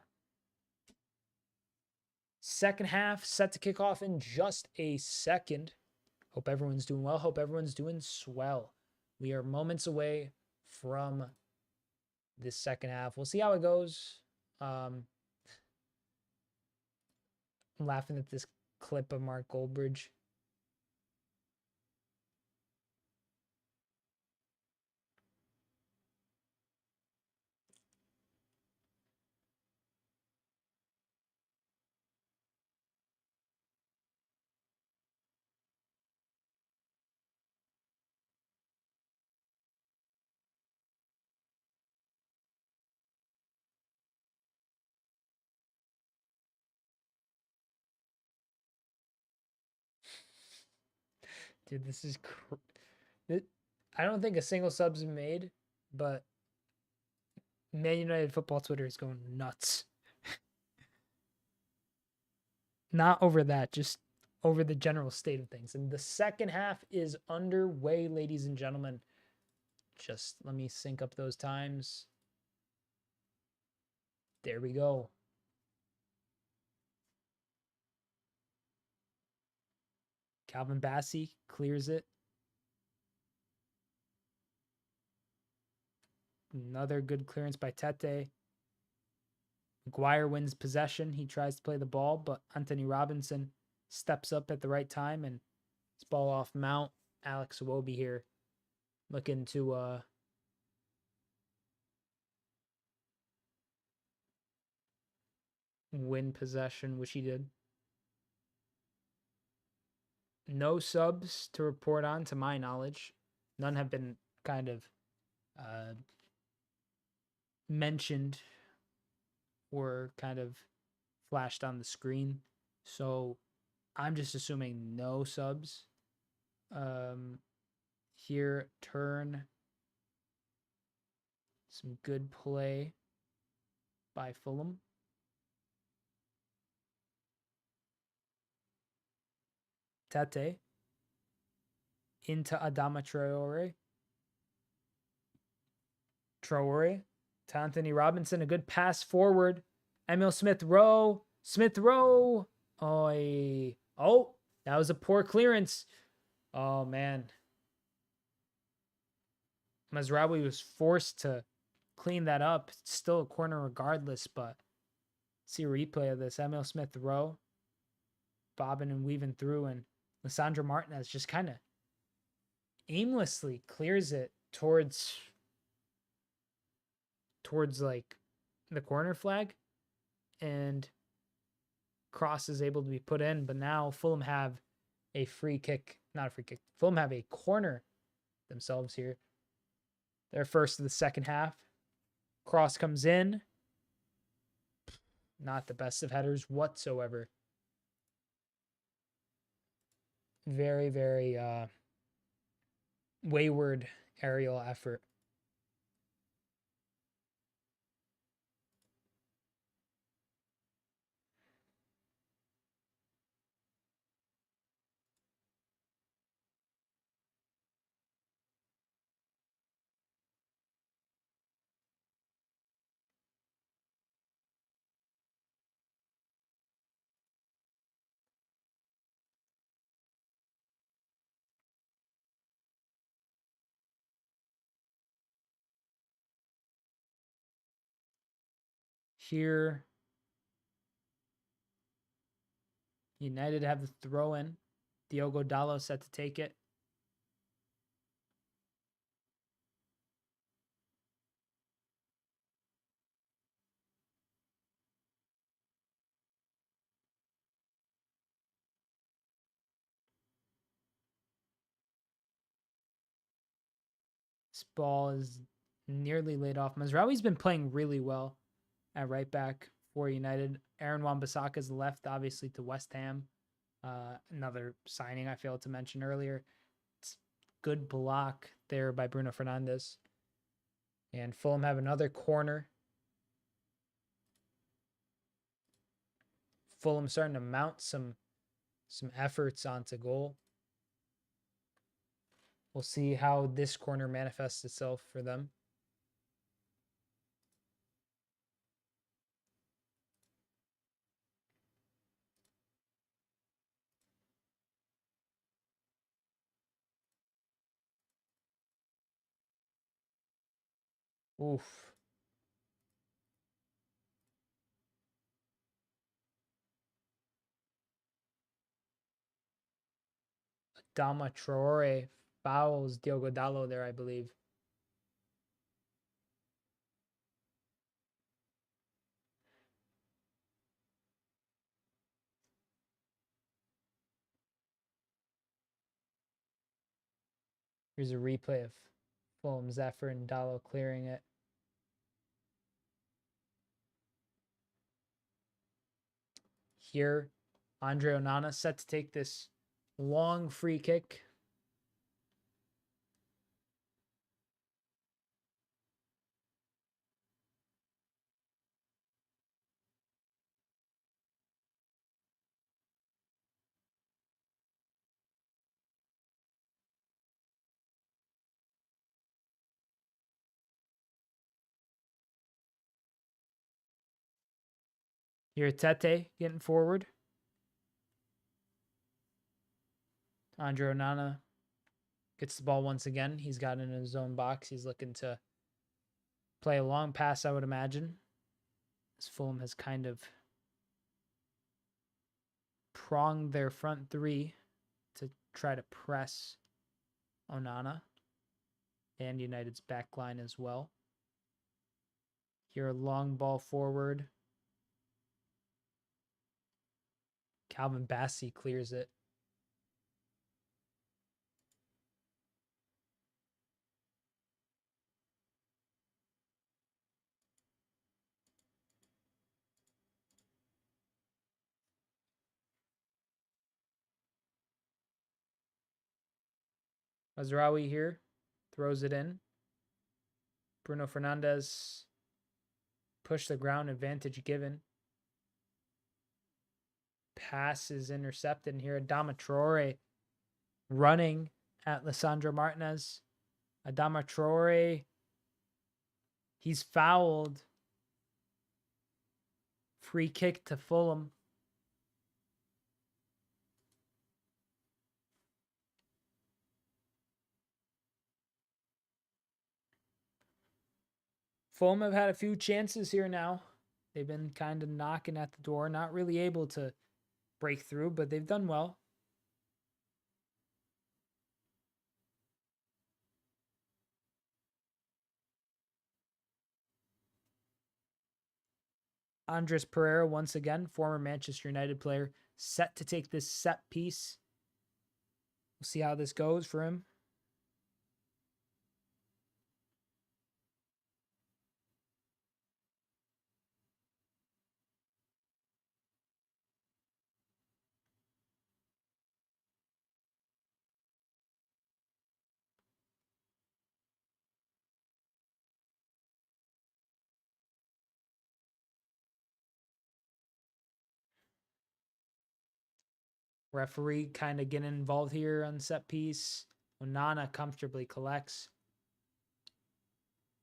Second half set to kick off in just a second. Hope everyone's doing well. Hope everyone's doing swell. We are moments away from this second half. We'll see how it goes. I'm laughing at this clip of Mark Goldbridge. Dude, this is... I don't think a single sub's been made, but Man United football Twitter is going nuts. Not over that, just over the general state of things. And the second half is underway, ladies and gentlemen. Just let me sync up those times. There we go. Calvin Bassey clears it. Another good clearance by Tete. Maguire wins possession. He tries to play the ball, but Anthony Robinson steps up at the right time and it's ball off Mount. Alex Iwobi here looking to win possession, which he did. No subs to report on, to my knowledge. None have been kind of mentioned or kind of flashed on the screen. So I'm just assuming no subs. Here, turn. Some good play by Fulham. Tete into Adama Traore. Traore to Anthony Robinson. A good pass forward. Emil Smith-Rowe. Smith-Rowe. Oh, that was a poor clearance. Oh, man. Mazraoui was forced to clean that up. It's still a corner regardless, but see a replay of this. Emil Smith-Rowe bobbing and weaving through, and Lisandro Martinez just kind of aimlessly clears it towards like the corner flag, and cross is able to be put in. But now Fulham have a free kick, not a free kick. Fulham have a corner themselves here. Their first of the second half. Cross comes in. Not the best of headers whatsoever. Very, very wayward aerial effort. Here, United have the throw in. Diogo Dalot set to take it. This ball is nearly laid off. Mazraoui's been playing really well at right back for United. Aaron Wan-Bissaka's left, obviously, to West Ham. Another signing I failed to mention earlier. It's good block there by Bruno Fernandes. And Fulham have another corner. Fulham starting to mount some efforts onto goal. We'll see how this corner manifests itself for them. Oof. Adama Traore fouls Diogo Dalot there, I believe. Here's a replay of Fulham's effort and Dalot clearing it. Here, Andre Onana set to take this long free kick. Here, Tete getting forward. Andre Onana gets the ball once again. He's got it in his own box. He's looking to play a long pass, I would imagine. As Fulham has kind of pronged their front three to try to press Onana and United's back line as well. Here, a long ball forward. Calvin Bassey clears it. Mazraoui here throws it in. Bruno Fernandes push the ground, advantage given. Pass is intercepted, and here Adama Traore running at Lisandro Martinez. Adama Traore, he's fouled. Free kick to Fulham. Fulham have had a few chances here now. They've been kind of knocking at the door, not really able to break through, but they've done well. Andres Pereira, once again, former Manchester United player, set to take this set piece. We'll see how this goes for him. Referee kind of getting involved here on set piece. Onana comfortably collects.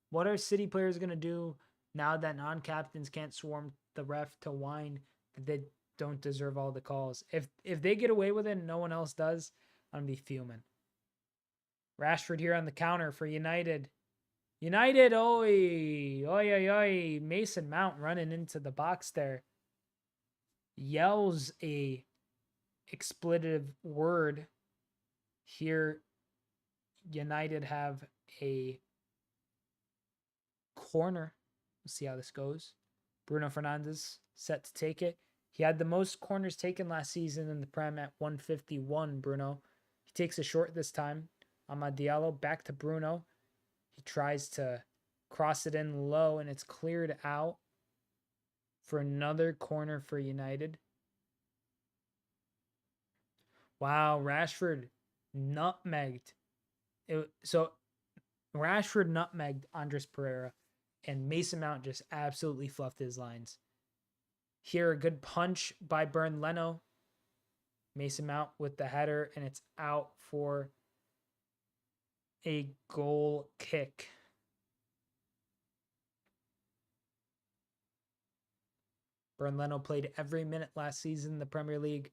What are City players going to do now that non-captains can't swarm the ref to whine that they don't deserve all the calls? If they get away with it and no one else does, I'm going to be fuming. Rashford here on the counter for United. United, oi, oi, oi, oi. Mason Mount running into the box there. Yells a expletive word. Here, United have a corner. We'll see how this goes. Bruno Fernandes set to take it. He had the most corners taken last season in the Prem at 151, Bruno. He takes a short this time. Amad Diallo back to Bruno. He tries to cross it in low, and it's cleared out for another corner for United. Wow, Rashford nutmegged. So Rashford nutmegged Andres Pereira, and Mason Mount just absolutely fluffed his lines. Here, a good punch by Bernd Leno. Mason Mount with the header, and it's out for a goal kick. Bernd Leno played every minute last season in the Premier League.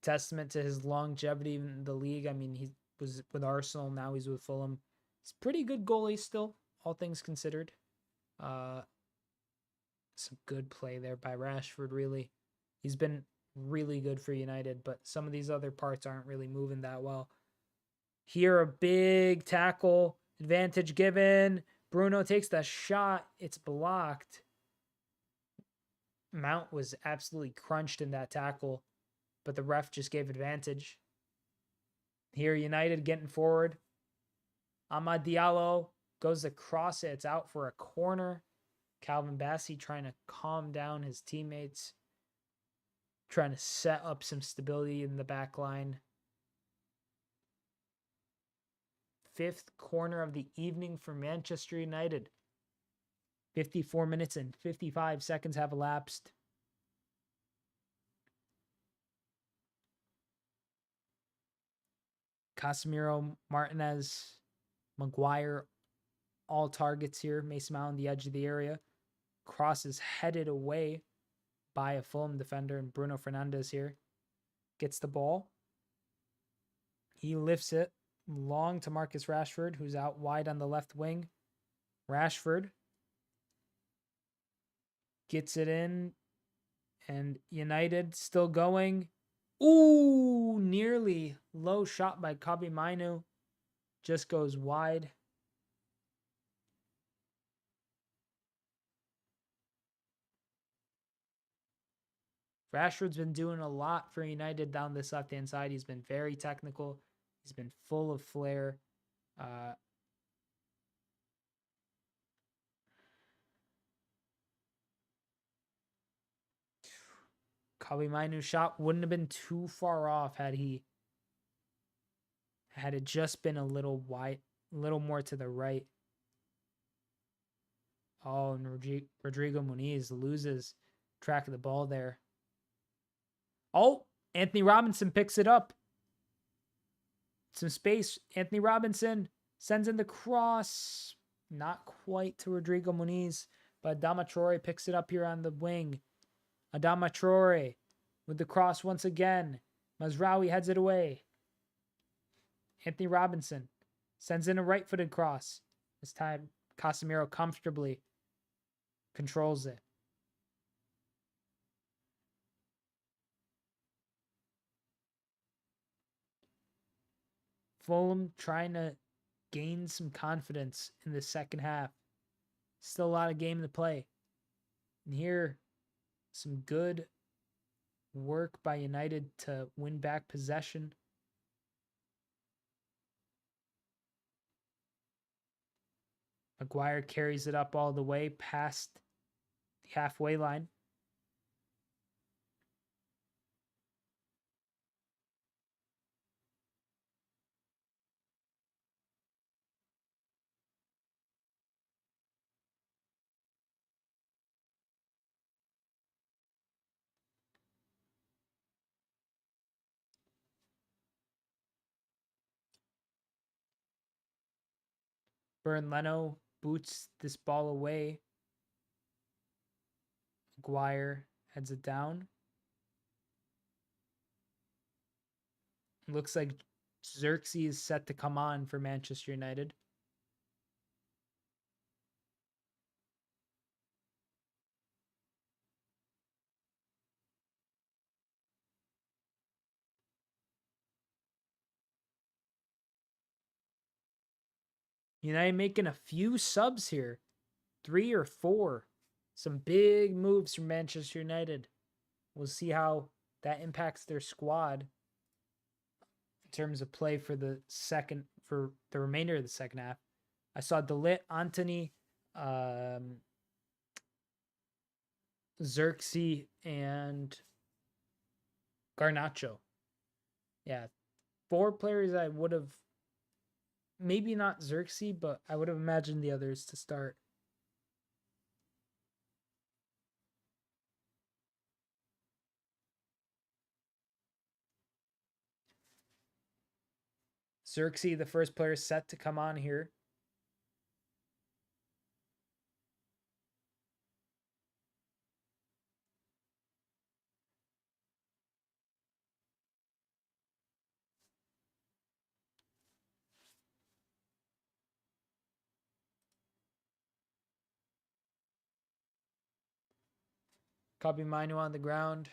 Testament to his longevity in the league. I mean, he was with Arsenal, now he's with Fulham. He's a pretty good goalie still, all things considered. Some good play there by Rashford, really. He's been really good for United, but some of these other parts aren't really moving that well. Here, a big tackle, advantage given. Bruno takes the shot. It's blocked. Mount was absolutely crunched in that tackle, but the ref just gave advantage. Here, United getting forward. Amad Diallo goes across it. It's out for a corner. Calvin Bassey trying to calm down his teammates, trying to set up some stability in the back line. Fifth corner of the evening for Manchester United. 54 minutes and 55 seconds have elapsed. Casemiro, Martinez, Maguire, all targets here. Mason Mount on the edge of the area. Cross is headed away by a Fulham defender, and Bruno Fernandes here gets the ball. He lifts it long to Marcus Rashford, who's out wide on the left wing. Rashford gets it in, and United still going. Ooh, nearly low shot by Kobbie Mainoo. Just goes wide. Rashford's been doing a lot for United down this left-hand side. He's been very technical. He's been full of flair. Kobe Mainoo's shot wouldn't have been too far off had it just been a little wide, a little more to the right. Oh, and Rodrigo Muniz loses track of the ball there. Oh, Anthony Robinson picks it up. Some space. Anthony Robinson sends in the cross. Not quite to Rodrigo Muniz, but Adama Traore picks it up here on the wing. Adama Traore with the cross once again. Mazraoui heads it away. Anthony Robinson sends in a right-footed cross. This time, Casemiro comfortably controls it. Fulham trying to gain some confidence in the second half. Still a lot of game to play. And here, some good work by United to win back possession. Maguire carries it up all the way past the halfway line. Bernd Leno boots this ball away. Maguire heads it down. Looks like Zirkzee is set to come on for Manchester United. United making a few subs here. 3 or 4. Some big moves from Manchester United. We'll see how that impacts their squad in terms of play for the remainder of the second half. I saw Ligt, Antony, Zirkzee, and Garnacho. Yeah, 4 players I would have, maybe not Zirkzee, but I would have imagined the others to start. Zirkzee, the first player set to come on here. Kobe Mainoo on the ground.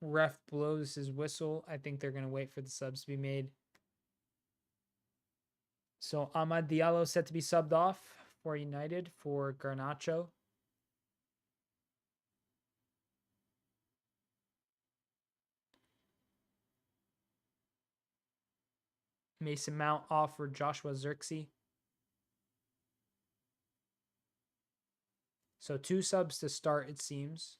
Ref blows his whistle. I think they're going to wait for the subs to be made. So Amad Diallo set to be subbed off for United for Garnacho. Mason Mount off for Joshua Zirkzee. So 2 subs to start, it seems.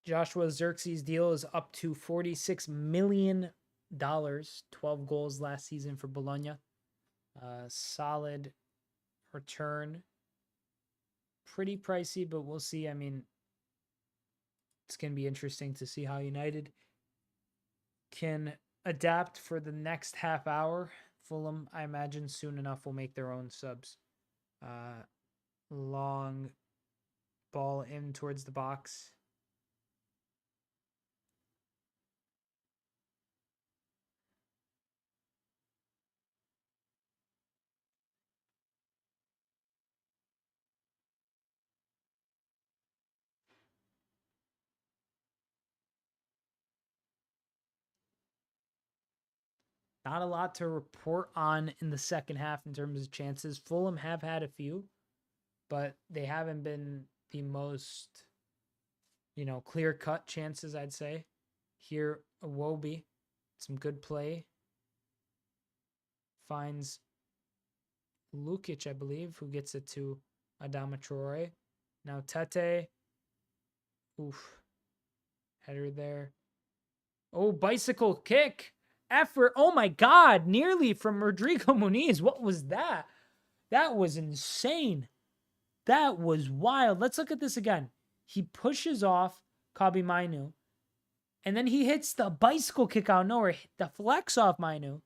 Joshua Zirkzee's deal is up to $46 million. 12 goals last season for Bologna. Solid return. Pretty pricey, but we'll see. I mean, it's going to be interesting to see how United can adapt for the next half hour. Fulham, I imagine, soon enough will make their own subs. Long ball in towards the box. Not a lot to report on in the second half in terms of chances. Fulham have had a few, but they haven't been the most, clear-cut chances, I'd say. Here, Iwobi, some good play. Finds Lukic, I believe, who gets it to Adama Traore. Now Tete. Oof. Header there. Oh, bicycle kick. Effort. Oh my God. Nearly from Rodrigo Muniz. What was that? That was insane. That was wild. Let's look at this again. He pushes off Kabi Mainu. And then he hits the bicycle kick out of nowhere. The flex off Mainu.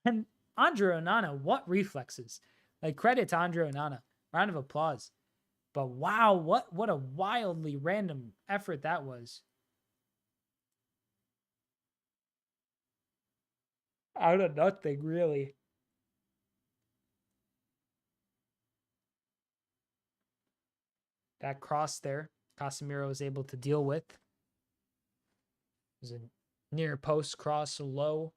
And Andre Onana, what reflexes? Like, credit to Andre Onana. Round of applause. But wow, what a wildly random effort that was. Out of nothing, really. That cross there, Casemiro was able to deal with. It was a near post cross low,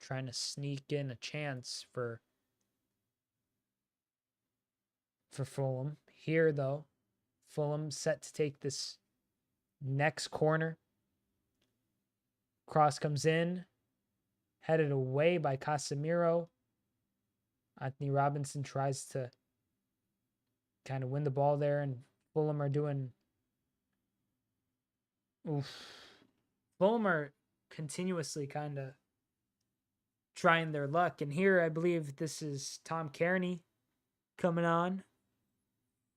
trying to sneak in a chance for Fulham. Here, though, Fulham set to take this next corner. Cross comes in, headed away by Casemiro. Anthony Robinson tries to kind of win the ball there, and Fulham are doing... Fulham are continuously kind of trying their luck. And here, I believe this is Tom Kearney coming on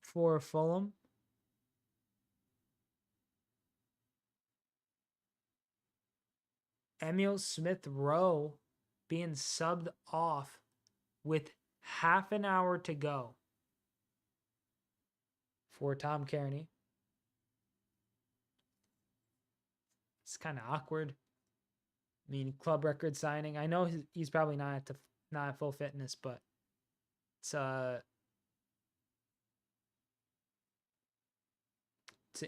for Fulham. Emile Smith-Rowe being subbed off with half an hour to go for Tom Kearney. It's kind of awkward. I mean, club record signing. I know he's probably not at full fitness, but it's an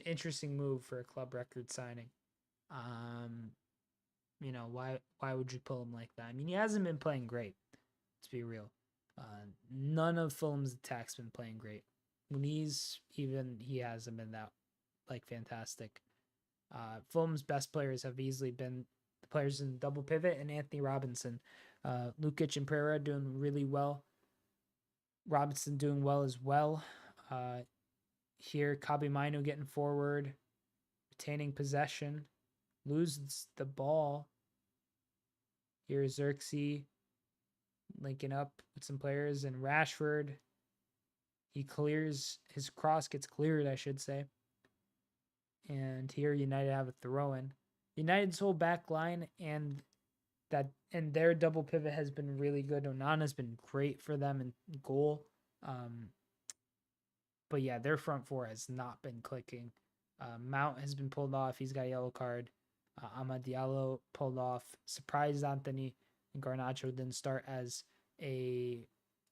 interesting move for a club record signing. Why would you pull him like that? I mean, he hasn't been playing great. Let's be real. None of Fulham's attacks been playing great. Muniz, even he hasn't been that fantastic. Fulham's best players have easily been the players in double pivot and Anthony Robinson. Lukic and Pereira doing really well. Robinson doing well as well. Here, Kabi Mainu getting forward, retaining possession, loses the ball. Here, Zirkzee linking up with some players, and Rashford, he clears, his cross gets cleared, I should say. And here United have a throw-in. United's whole back line and their double pivot has been really good. Onana's been great for them in goal. But yeah, their front four has not been clicking. Mount has been pulled off. He's got a yellow card. Amad Diallo pulled off. Surprised Anthony Garnacho didn't start, as a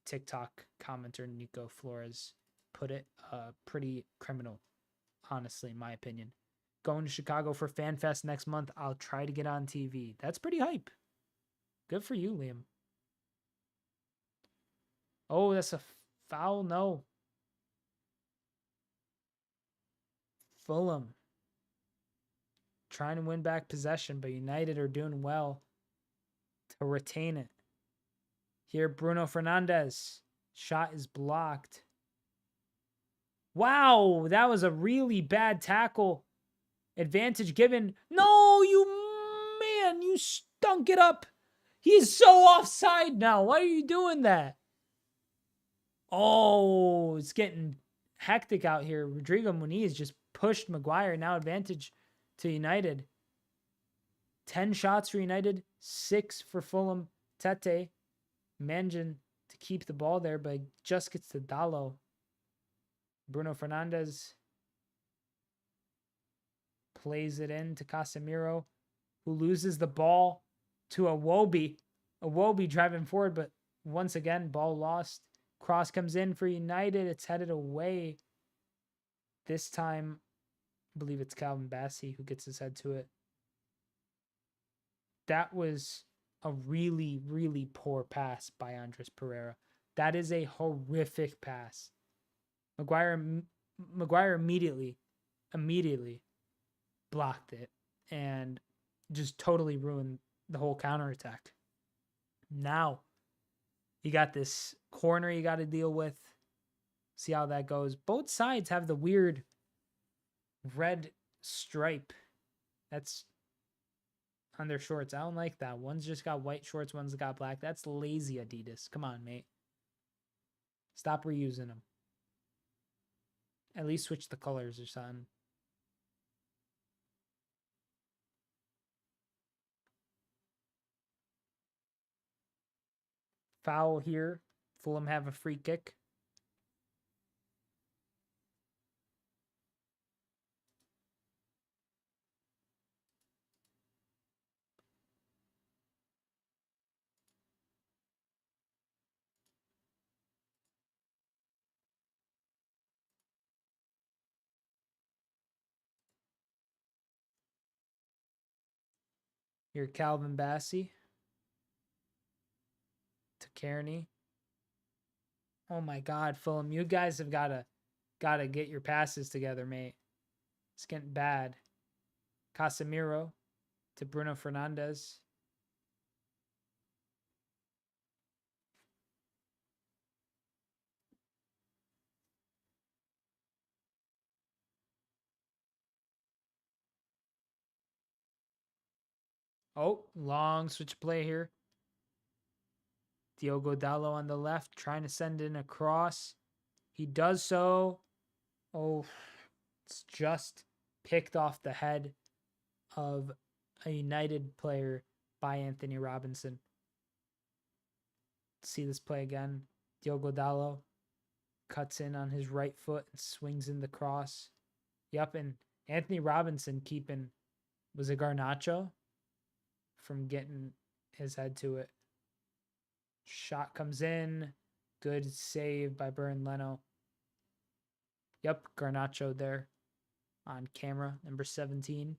TikTok commenter, Nico Flores, put it. Pretty criminal, honestly, in my opinion. Going to Chicago for FanFest next month. I'll try to get on TV. That's pretty hype. Good for you, Liam. Oh, that's a foul. No. Fulham trying to win back possession, but United are doing well to retain it. Here, Bruno Fernandes. Shot is blocked. Wow, that was a really bad tackle. Advantage given. No, you stunk it up. He's so offside now. Why are you doing that? Oh, it's getting hectic out here. Rodrigo Muniz just pushed Maguire. Now advantage to United. 10 shots for United, 6 for Fulham. Tete managing to keep the ball there, but just gets to Dallo. Bruno Fernandes plays it in to Casemiro, who loses the ball to Iwobi. Iwobi driving forward, but once again, ball lost. Cross comes in for United. It's headed away. This time, I believe it's Calvin Bassey who gets his head to it. That was a really, really poor pass by Andres Pereira. That is a horrific pass. Maguire immediately blocked it and just totally ruined the whole counterattack. Now, you got this corner you got to deal with. See how that goes. Both sides have the weird red stripe that's on their shorts. I don't like that. One's just got white shorts, one's got black. That's lazy, Adidas. Come on, mate. Stop reusing them. At least switch the colors or something. Foul here. Fulham have a free kick. Here, Calvin Bassey to Kearney. Oh my God, Fulham, you guys have gotta get your passes together, mate. It's getting bad. Casemiro to Bruno Fernandes. Oh, long switch play here. Diogo Dalot on the left, trying to send in a cross. He does so. Oh, it's just picked off the head of a United player by Anthony Robinson. See this play again. Diogo Dalot cuts in on his right foot and swings in the cross. Yep, and Anthony Robinson keeping, was it Garnacho? From getting his head to it. Shot comes in. Good save by Bernd Leno. Yep, Garnacho there on camera, number 17.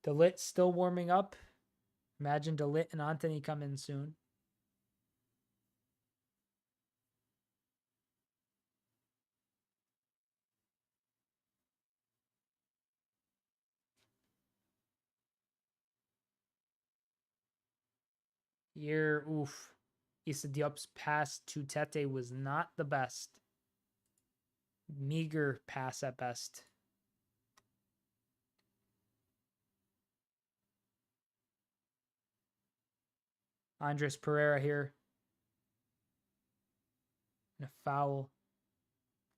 Ligt still warming up. Imagine Ligt and Antony come in soon. Here, oof. Issa Diop's pass to Tete was not the best. Meager pass at best. Andres Pereira here. And a foul.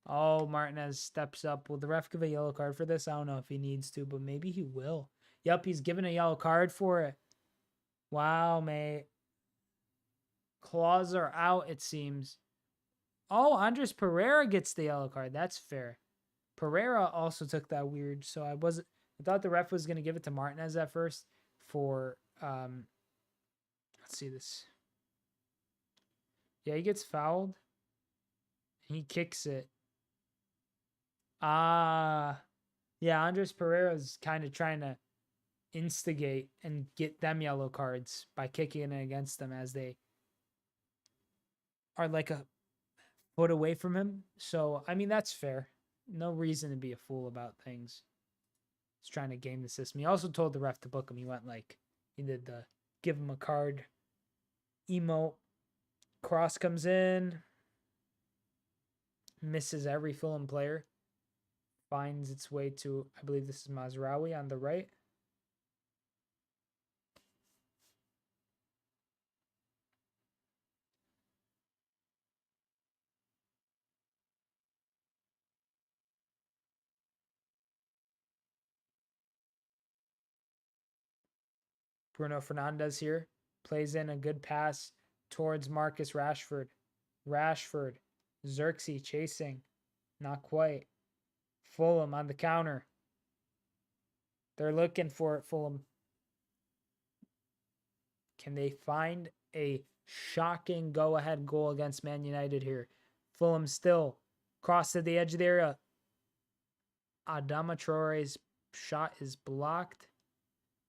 Oh, Martinez steps up. Will the ref give a yellow card for this? I don't know if he needs to, but maybe he will. Yep, he's given a yellow card for it. Wow, mate. Claws are out, it seems. Oh, Andres Pereira gets the yellow card. That's fair. Pereira also took that weird. So I thought the ref was going to give it to Martinez at first for, let's see this. Yeah, he gets fouled. He kicks it. Yeah, Andres Pereira's kind of trying to instigate and get them yellow cards by kicking it against them as they are like a foot away from him. So, I mean, that's fair. No reason to be a fool about things. He's trying to game the system. He also told the ref to book him. He went like, he did the give him a card emote. Cross comes in. Misses every Fulham player. Finds its way to, I believe this is Mazraoui on the right. Bruno Fernandes here. Plays in a good pass towards Marcus Rashford. Zirkzee chasing. Not quite. Fulham on the counter. They're looking for it, Fulham. Can they find a shocking go-ahead goal against Man United here? Fulham still cross to the edge of the area. Adama Traore's shot is blocked.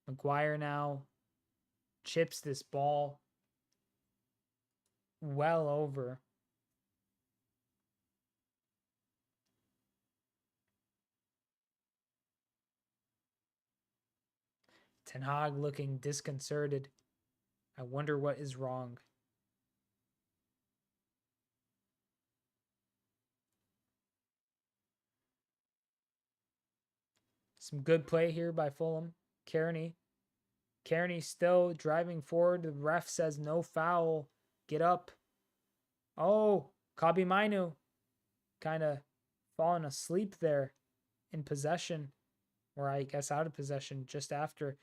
Maguire now chips this ball well over. Ten Hag looking disconcerted. I wonder what is wrong. Some good play here by Fulham. Kearney still driving forward. The ref says no foul. Get up. Oh, Kabi Mainu kind of falling asleep there in possession, or I guess out of possession just after.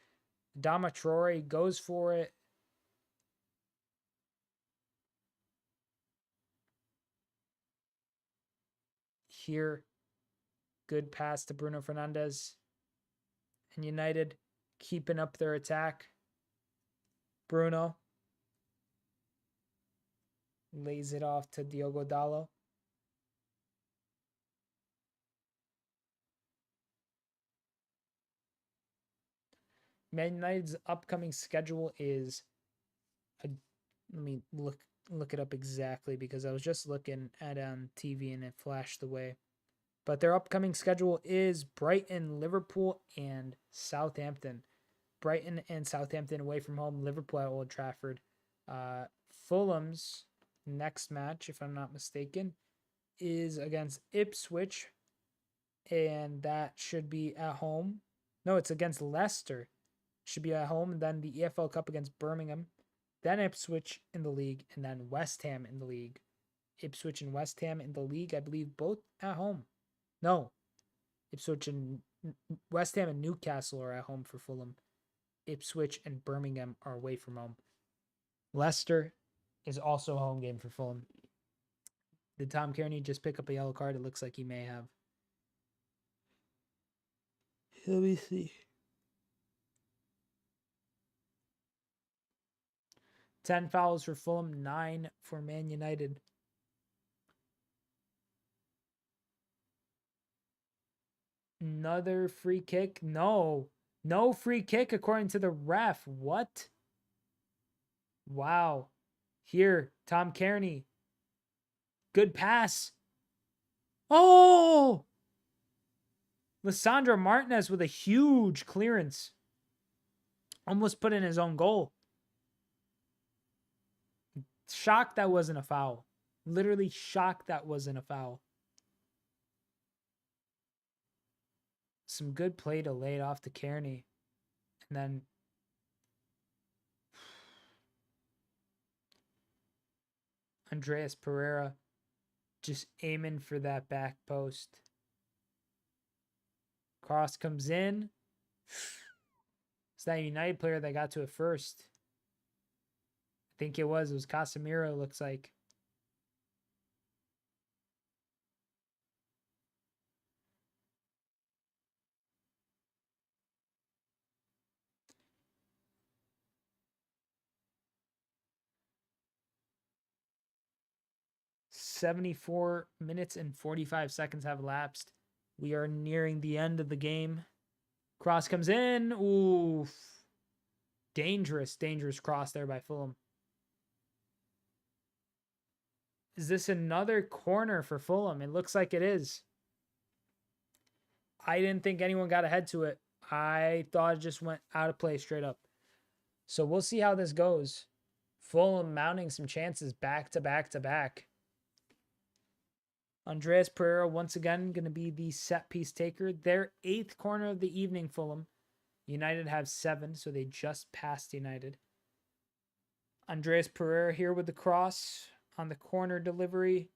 Adama Traore goes for it. Here, good pass to Bruno Fernandes. And United keeping up their attack. Bruno lays it off to Diogo Dalot. Man United's upcoming schedule is, let me look it up exactly because I was just looking at on TV and it flashed away. But their upcoming schedule is Brighton, Liverpool, and Southampton. Brighton and Southampton away from home. Liverpool at Old Trafford. Fulham's next match, if I'm not mistaken, is against Ipswich, and that should be at home. No, it's against Leicester. Should be at home. And then the EFL Cup against Birmingham. Then Ipswich in the league, and then West Ham in the league. Ipswich and West Ham in the league, I believe, both at home. No, Ipswich and West Ham and Newcastle are at home for Fulham. Ipswich and Birmingham are away from home. Leicester is also a home game for Fulham. Did Tom Kearney just pick up a yellow card? It looks like he may have. Let me see. 10 fouls for Fulham, 9 for Man United. Another free kick? No free kick according to the ref. What? Wow. Here, Tom Kearney. Good pass. Oh! Lissandro Martinez with a huge clearance. Almost put in his own goal. Shocked that wasn't a foul. Literally shocked that wasn't a foul. Some good play to lay it off to Kearney. And then Andreas Pereira just aiming for that back post. Cross comes in. It's that United player that got to it first. I think it was Casemiro, looks like. "74 minutes and 45 seconds have elapsed. We are nearing the end of the game. Cross comes in. Oof. Dangerous cross there by Fulham. Is this another corner for Fulham? It looks like it is. I didn't think anyone got ahead to it. I thought it just went out of play straight up. So we'll see how this goes. Fulham mounting some chances back to back to back. Andreas Pereira once again going to be the set piece taker. Their 8th corner of the evening, Fulham. United have 7, so they just passed United. Andreas Pereira here with the cross on the corner delivery.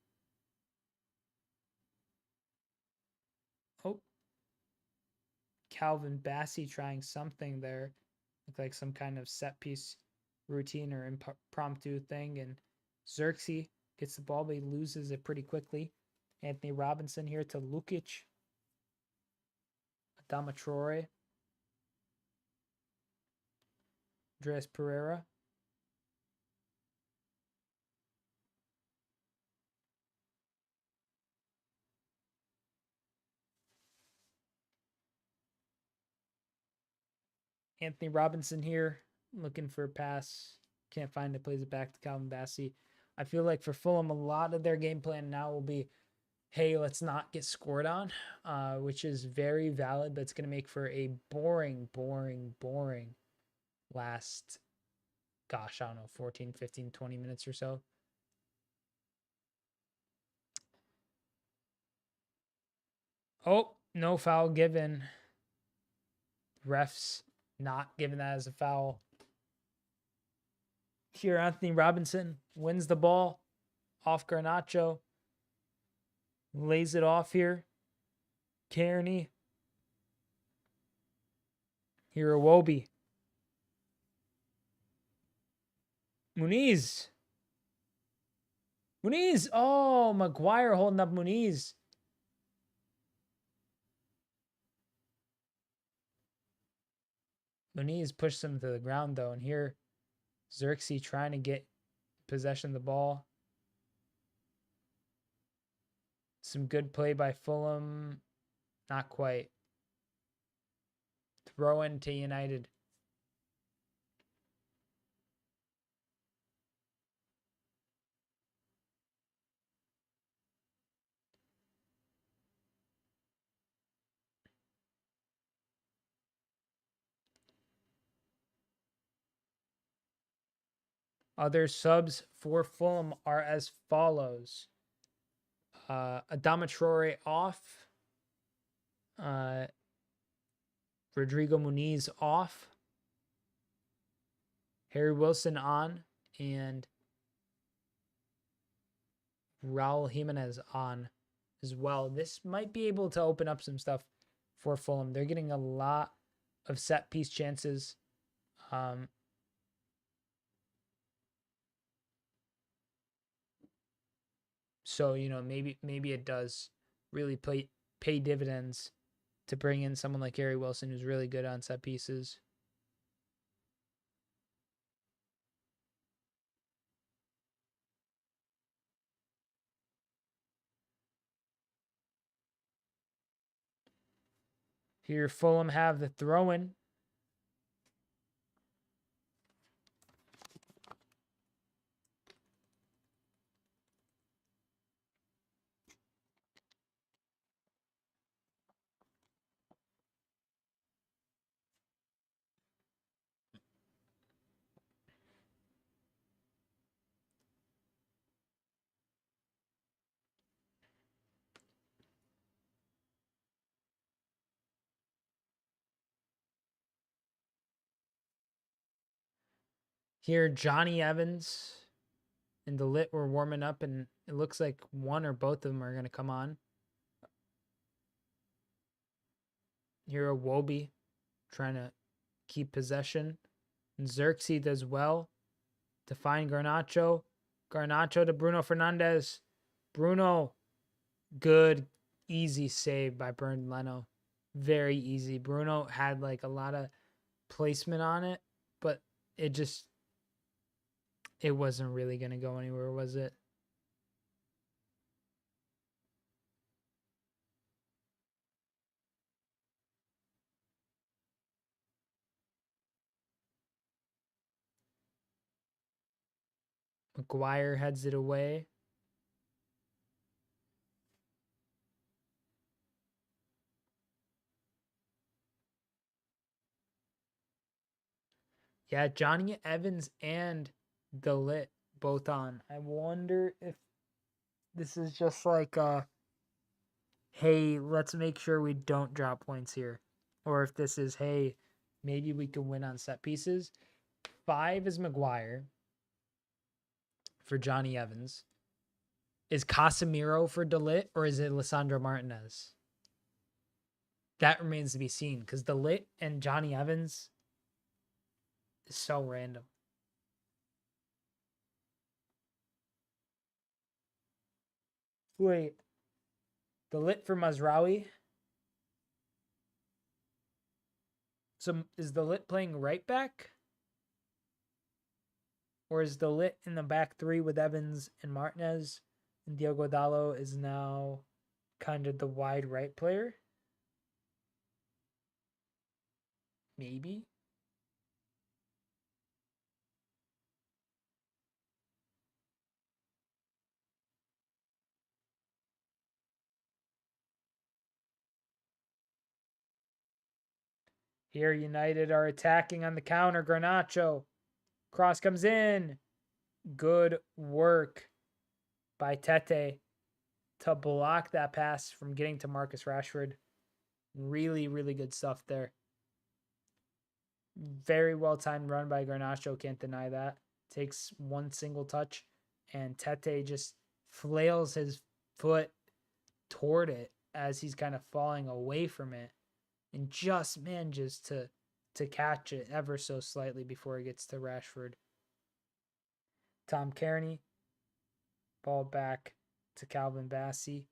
Oh. Calvin Bassey trying something there. Looked like some kind of set piece routine or impromptu thing. And Zirkzee gets the ball, but he loses it pretty quickly. Anthony Robinson here to Lukic. Adama Traore. Andreas Pereira. Anthony Robinson here, looking for a pass. Can't find it, plays it back to Calvin Bassey. I feel like for Fulham, a lot of their game plan now will be, hey, let's not get scored on, which is very valid, but it's going to make for a boring last, gosh, I don't know, 14, 15, 20 minutes or so. Oh, no foul given. Refs not giving that as a foul. Here, Anthony Robinson wins the ball off Garnacho. Lays it off here. Kearney. Here, Iwobi. Muniz. Oh, Maguire holding up Muniz. Muniz pushed him to the ground, though. And here, Zirkzee trying to get possession of the ball. Some good play by Fulham. Not quite. Throw in to United. Other subs for Fulham are as follows. Adama Traore off. Rodrigo Muniz off. Harry Wilson on. And Raul Jimenez on as well. This might be able to open up some stuff for Fulham. They're getting a lot of set piece chances. So, you know, maybe it does really pay dividends to bring in someone like Harry Wilson, who's really good on set pieces. Here, Fulham have the throw-in. Here, Johnny Evans and the Lit were warming up, and it looks like one or both of them are going to come on. Here, Iwobi trying to keep possession. And Zirkzee does well to find Garnacho. Garnacho to Bruno Fernandes. Bruno, good, easy save by Bernd Leno. Very easy. Bruno had like a lot of placement on it, but it wasn't really going to go anywhere, was it? Maguire heads it away. Yeah, Johnny Evans and the Lit both on. I wonder if this is just like hey, let's make sure we don't drop points here. Or if this is, hey, maybe we can win on set pieces. 5 is Maguire for Johnny Evans. Is Casemiro for De Ligt, or is it Lisandro Martinez? That remains to be seen, because De Ligt and Johnny Evans is so random. Wait. De Ligt for Mazraoui. So is De Ligt playing right back? Or is De Ligt in the back three with Evans and Martinez? And Diogo Dallo is now kind of the wide right player? Maybe. Here, United are attacking on the counter. Garnacho. Cross comes in. Good work by Tete to block that pass from getting to Marcus Rashford. Really, really good stuff there. Very well timed run by Garnacho. Can't deny that. Takes one single touch, and Tete just flails his foot toward it as he's kind of falling away from it, and just manages to catch it ever so slightly before it gets to Rashford. Tom Kearney, ball back to Calvin Bassey.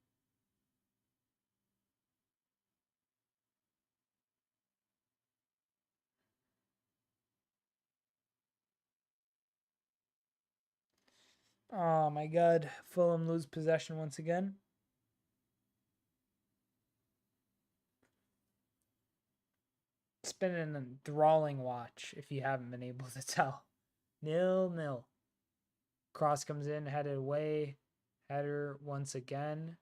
Oh my God, Fulham lose possession once again. It's been an enthralling watch if you haven't been able to tell. 0-0. Cross comes in, headed away. Header once again.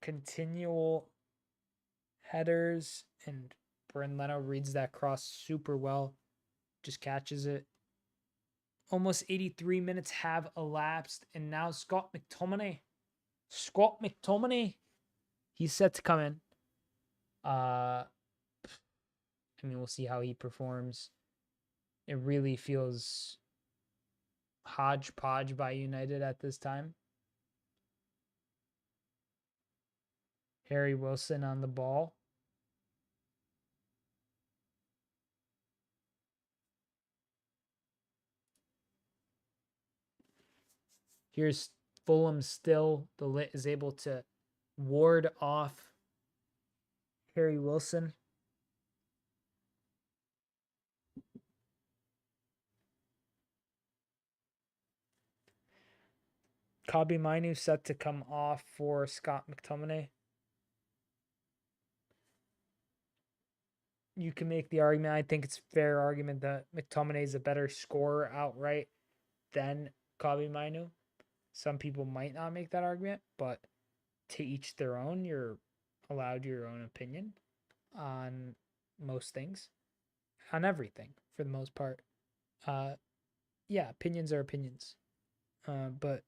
Continual headers, and Bryn Leno reads that cross super well. Just catches it. Almost 83 minutes have elapsed, and now Scott McTominay. He's set to come in. I mean, we'll see how he performs. It really feels hodgepodge by United at this time. Harry Wilson on the ball. Here's Fulham still. The Lit is able to ward off Harry Wilson. Kobbie Mainoo set to come off for Scott McTominay. You can make the argument, I think it's a fair argument, that McTominay is a better scorer outright than Kobbie Mainoo. Some people might not make that argument, but to each their own. You're allowed your own opinion on most things, on everything for the most part. Yeah, opinions are opinions. But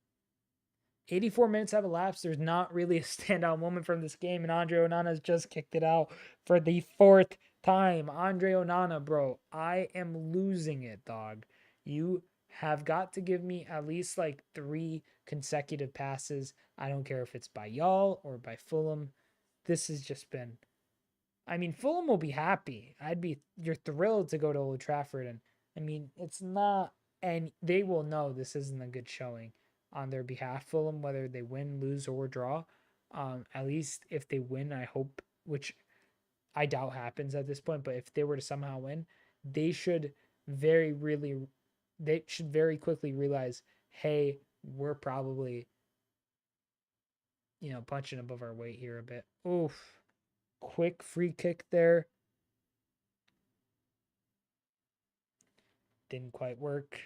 84 minutes have elapsed. There's not really a standout moment from this game, and Andre Onana's just kicked it out for the fourth time. Andre Onana, bro, I am losing it, dog. You have got to give me at least like 3 consecutive passes. I don't care if it's by y'all or by Fulham. This has just been, I mean, Fulham will be happy. You're thrilled to go to Old Trafford, and I mean, it's not, and they will know this isn't a good showing on their behalf, Fulham, whether they win, lose, or draw. At least if they win, I hope, which I doubt happens at this point, but if they were to somehow win, they should very quickly realize, hey, we're probably, punching above our weight here a bit. Oof. Quick free kick there. Didn't quite work.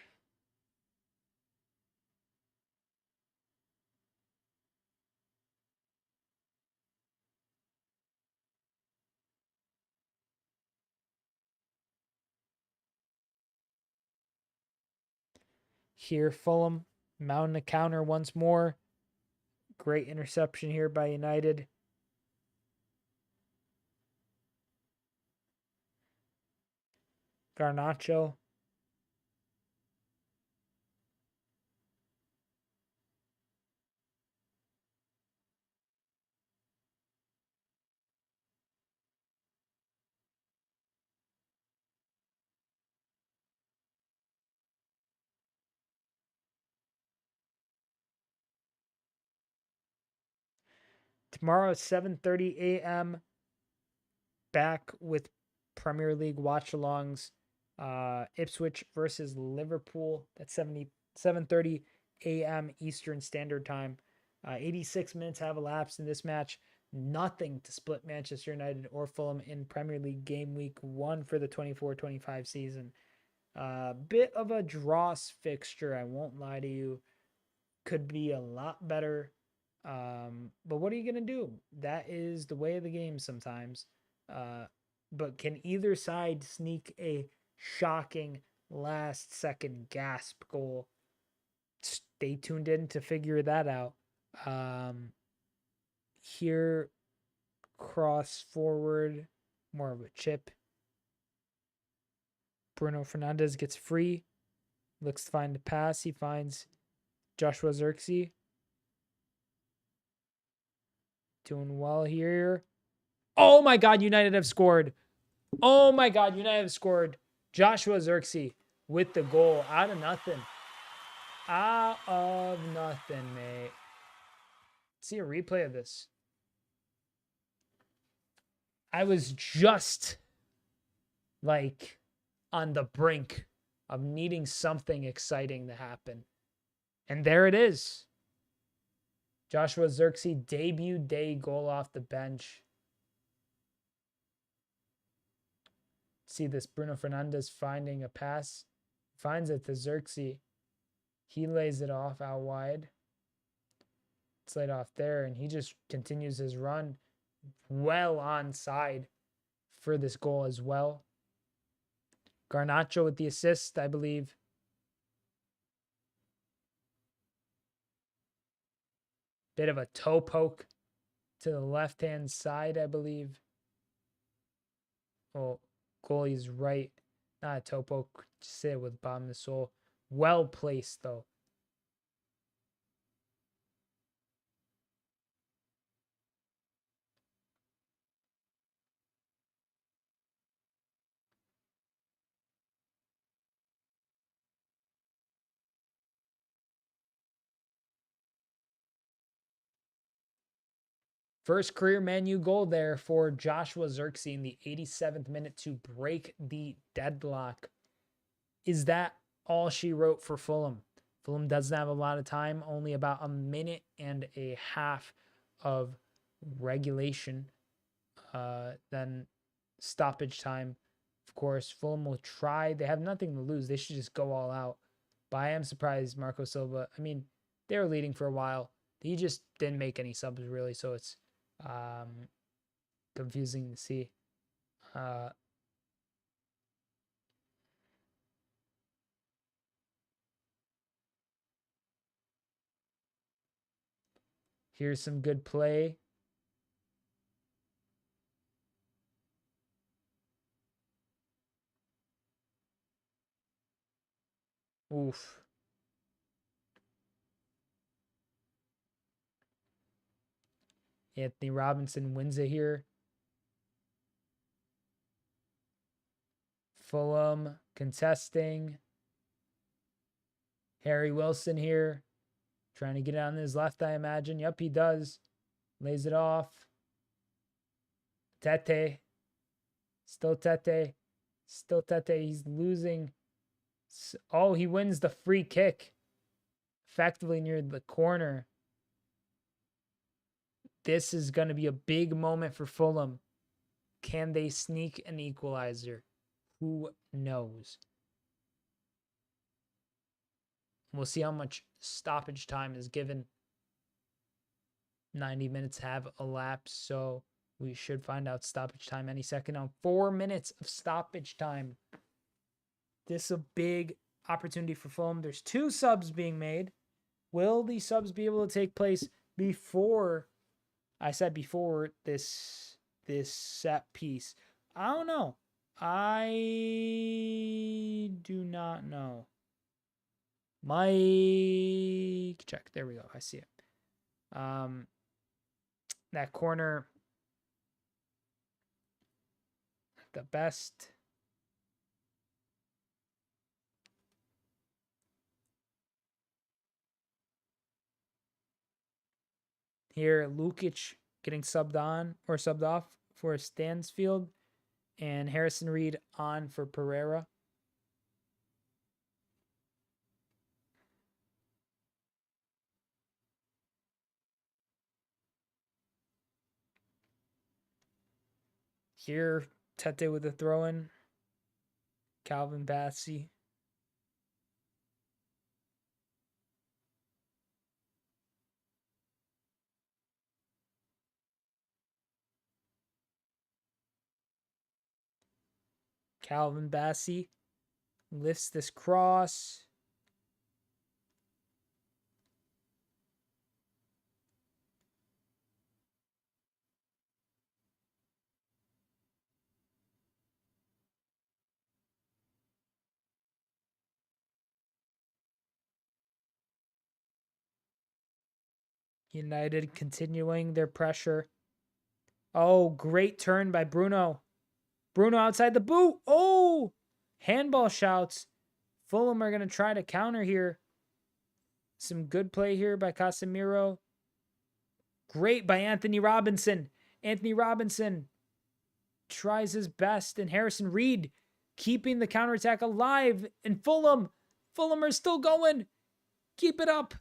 Here, Fulham mounting a counter once more. Great interception here by United. Garnacho. Tomorrow, 7:30 a.m. Back with Premier League watch-alongs. Ipswich versus Liverpool. That's 7:30 a.m. Eastern Standard Time. 86 minutes have elapsed in this match. Nothing to split Manchester United or Fulham in Premier League Game Week 1 for the 24-25 season. Bit of a dross fixture, I won't lie to you. Could be a lot better. But what are you going to do? That is the way of the game sometimes. But can either side sneak a shocking last-second gasp goal? Stay tuned in to figure that out. Here, cross forward, more of a chip. Bruno Fernandes gets free, looks to find a pass. He finds Joshua Zirkzee. Doing well here. Oh my God, United have scored. Oh my God, United have scored. Joshua Zirkzee with the goal out of nothing. Out of nothing, mate. Let's see a replay of this. I was just like on the brink of needing something exciting to happen. And there it is. Joshua Zirkzee debut day goal off the bench. See this Bruno Fernandes finding a pass. Finds it to Zirkzee. He lays it off out wide. It's laid off there, and he just continues his run well onside for this goal as well. Garnacho with the assist, I believe. Bit of a toe poke to the left-hand side, I believe. Oh, goalie's right. Not a toe poke. Just hit it with bottom of the sole. Well placed, though. First career Man U goal there for Joshua Zirkzee in the 87th minute to break the deadlock. Is that all she wrote for Fulham? Fulham doesn't have a lot of time, only about a minute and a half of regulation. Then stoppage time. Of course, Fulham will try. They have nothing to lose. They should just go all out. But I am surprised Marco Silva. I mean, they were leading for a while. He just didn't make any subs really, so it's confusing to see. Here's some good play. Oof. Anthony Robinson wins it here. Fulham contesting. Harry Wilson here. Trying to get it on his left, I imagine. Yep, he does. Lays it off. Tete. Still Tete. Still Tete. He's losing. Oh, he wins the free kick. Effectively near the corner. This is going to be a big moment for Fulham. Can they sneak an equalizer? Who knows? We'll see how much stoppage time is given. 90 minutes have elapsed, so we should find out stoppage time any second now. 4 minutes of stoppage time. This is a big opportunity for Fulham. There's 2 subs being made. Will the subs be able to take place before, I said before, this set piece? I don't know. I do not know. Mike check. There we go. I see it. That corner, the best. Here, Lukic getting subbed on or subbed off for Stansfield, and Harrison Reed on for Pereira. Here, Tete with the throw-in. Calvin Bassey. Calvin Bassey lifts this cross. United continuing their pressure. Oh, great turn by Bruno. Bruno outside the boot. Oh, handball shouts. Fulham are going to try to counter here. Some good play here by Casemiro. Great by Anthony Robinson. Anthony Robinson tries his best. And Harrison Reed keeping the counterattack alive. And Fulham are still going. Keep it up.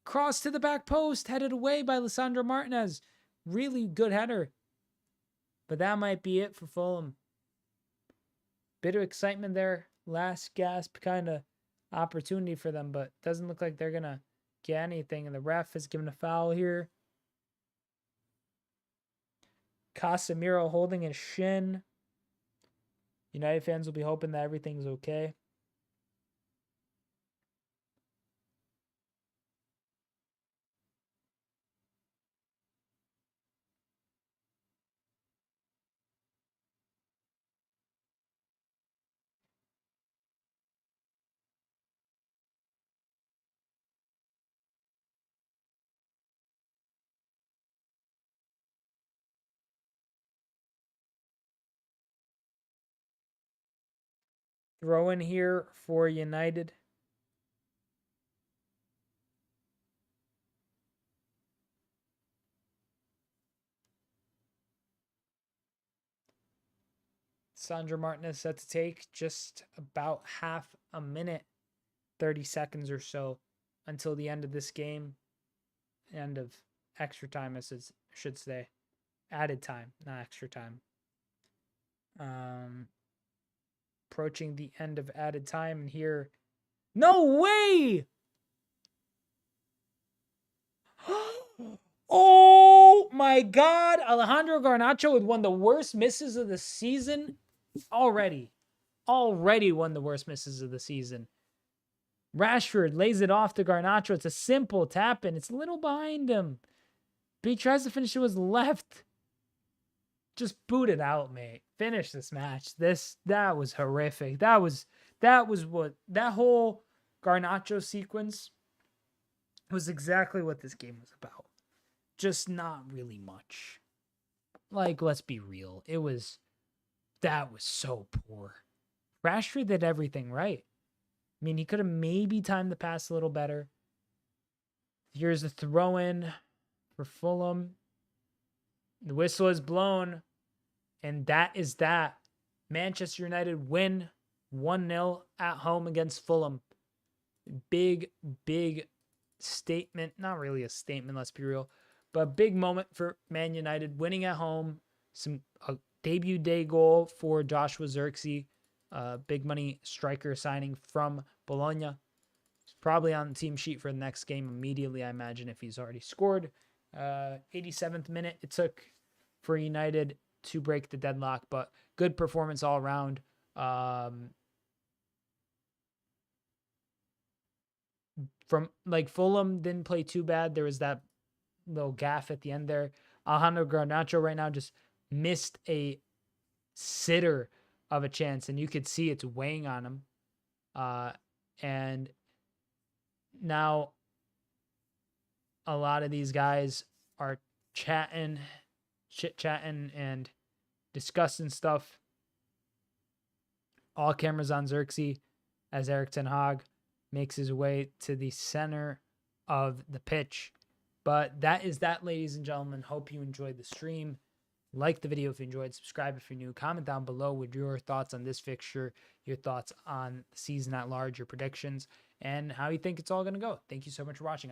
Cross to the back post. Headed away by Lisandro Martinez. Really good header. But that might be it for Fulham. Bit of excitement there. Last gasp kind of opportunity for them, but doesn't look like they're going to get anything. And the ref has given a foul here. Casemiro holding his shin. United fans will be hoping that everything's okay. Throw in here for United. Sandro Martinez set to take just about half a minute, 30 seconds or so until the end of this game. End of extra time, as it should say. Added time, not extra time. Approaching the end of added time, and here, no way! Oh my God! Alejandro Garnacho with one of the worst misses of the season already. Already one of the worst misses of the season. Rashford lays it off to Garnacho. It's a simple tap in. It's a little behind him. But he tries to finish it with his left. Just boot it out, mate. Finish this match. That was horrific. That was what that whole Garnacho sequence was exactly what this game was about. Just not really much. Like, let's be real. That was so poor. Rashford did everything right. I mean, he could have maybe timed the pass a little better. Here's a throw-in for Fulham. The whistle is blown. And that is that. Manchester United win 1-0 at home against Fulham. Big, big statement. Not really a statement, let's be real. But a big moment for Man United. Winning at home. A debut day goal for Joshua Zirkzee. Big money striker signing from Bologna. He's probably on the team sheet for the next game immediately, I imagine, if he's already scored. 87th minute it took for United to break the deadlock, but good performance all around. From like Fulham didn't play too bad. There was that little gaff at the end there. Alejandro Garnacho right now just missed a sitter of a chance, and you could see it's weighing on him. And now a lot of these guys are chit-chatting and discussing stuff. All cameras on Zirkzee as Erik Ten Hag makes his way to the center of the pitch. But that is that, ladies and gentlemen. Hope you enjoyed the stream. Like the video if you enjoyed. Subscribe if you're new. Comment down below with your thoughts on this fixture, your thoughts on the season at large, your predictions, and how you think it's all going to go. Thank you so much for watching.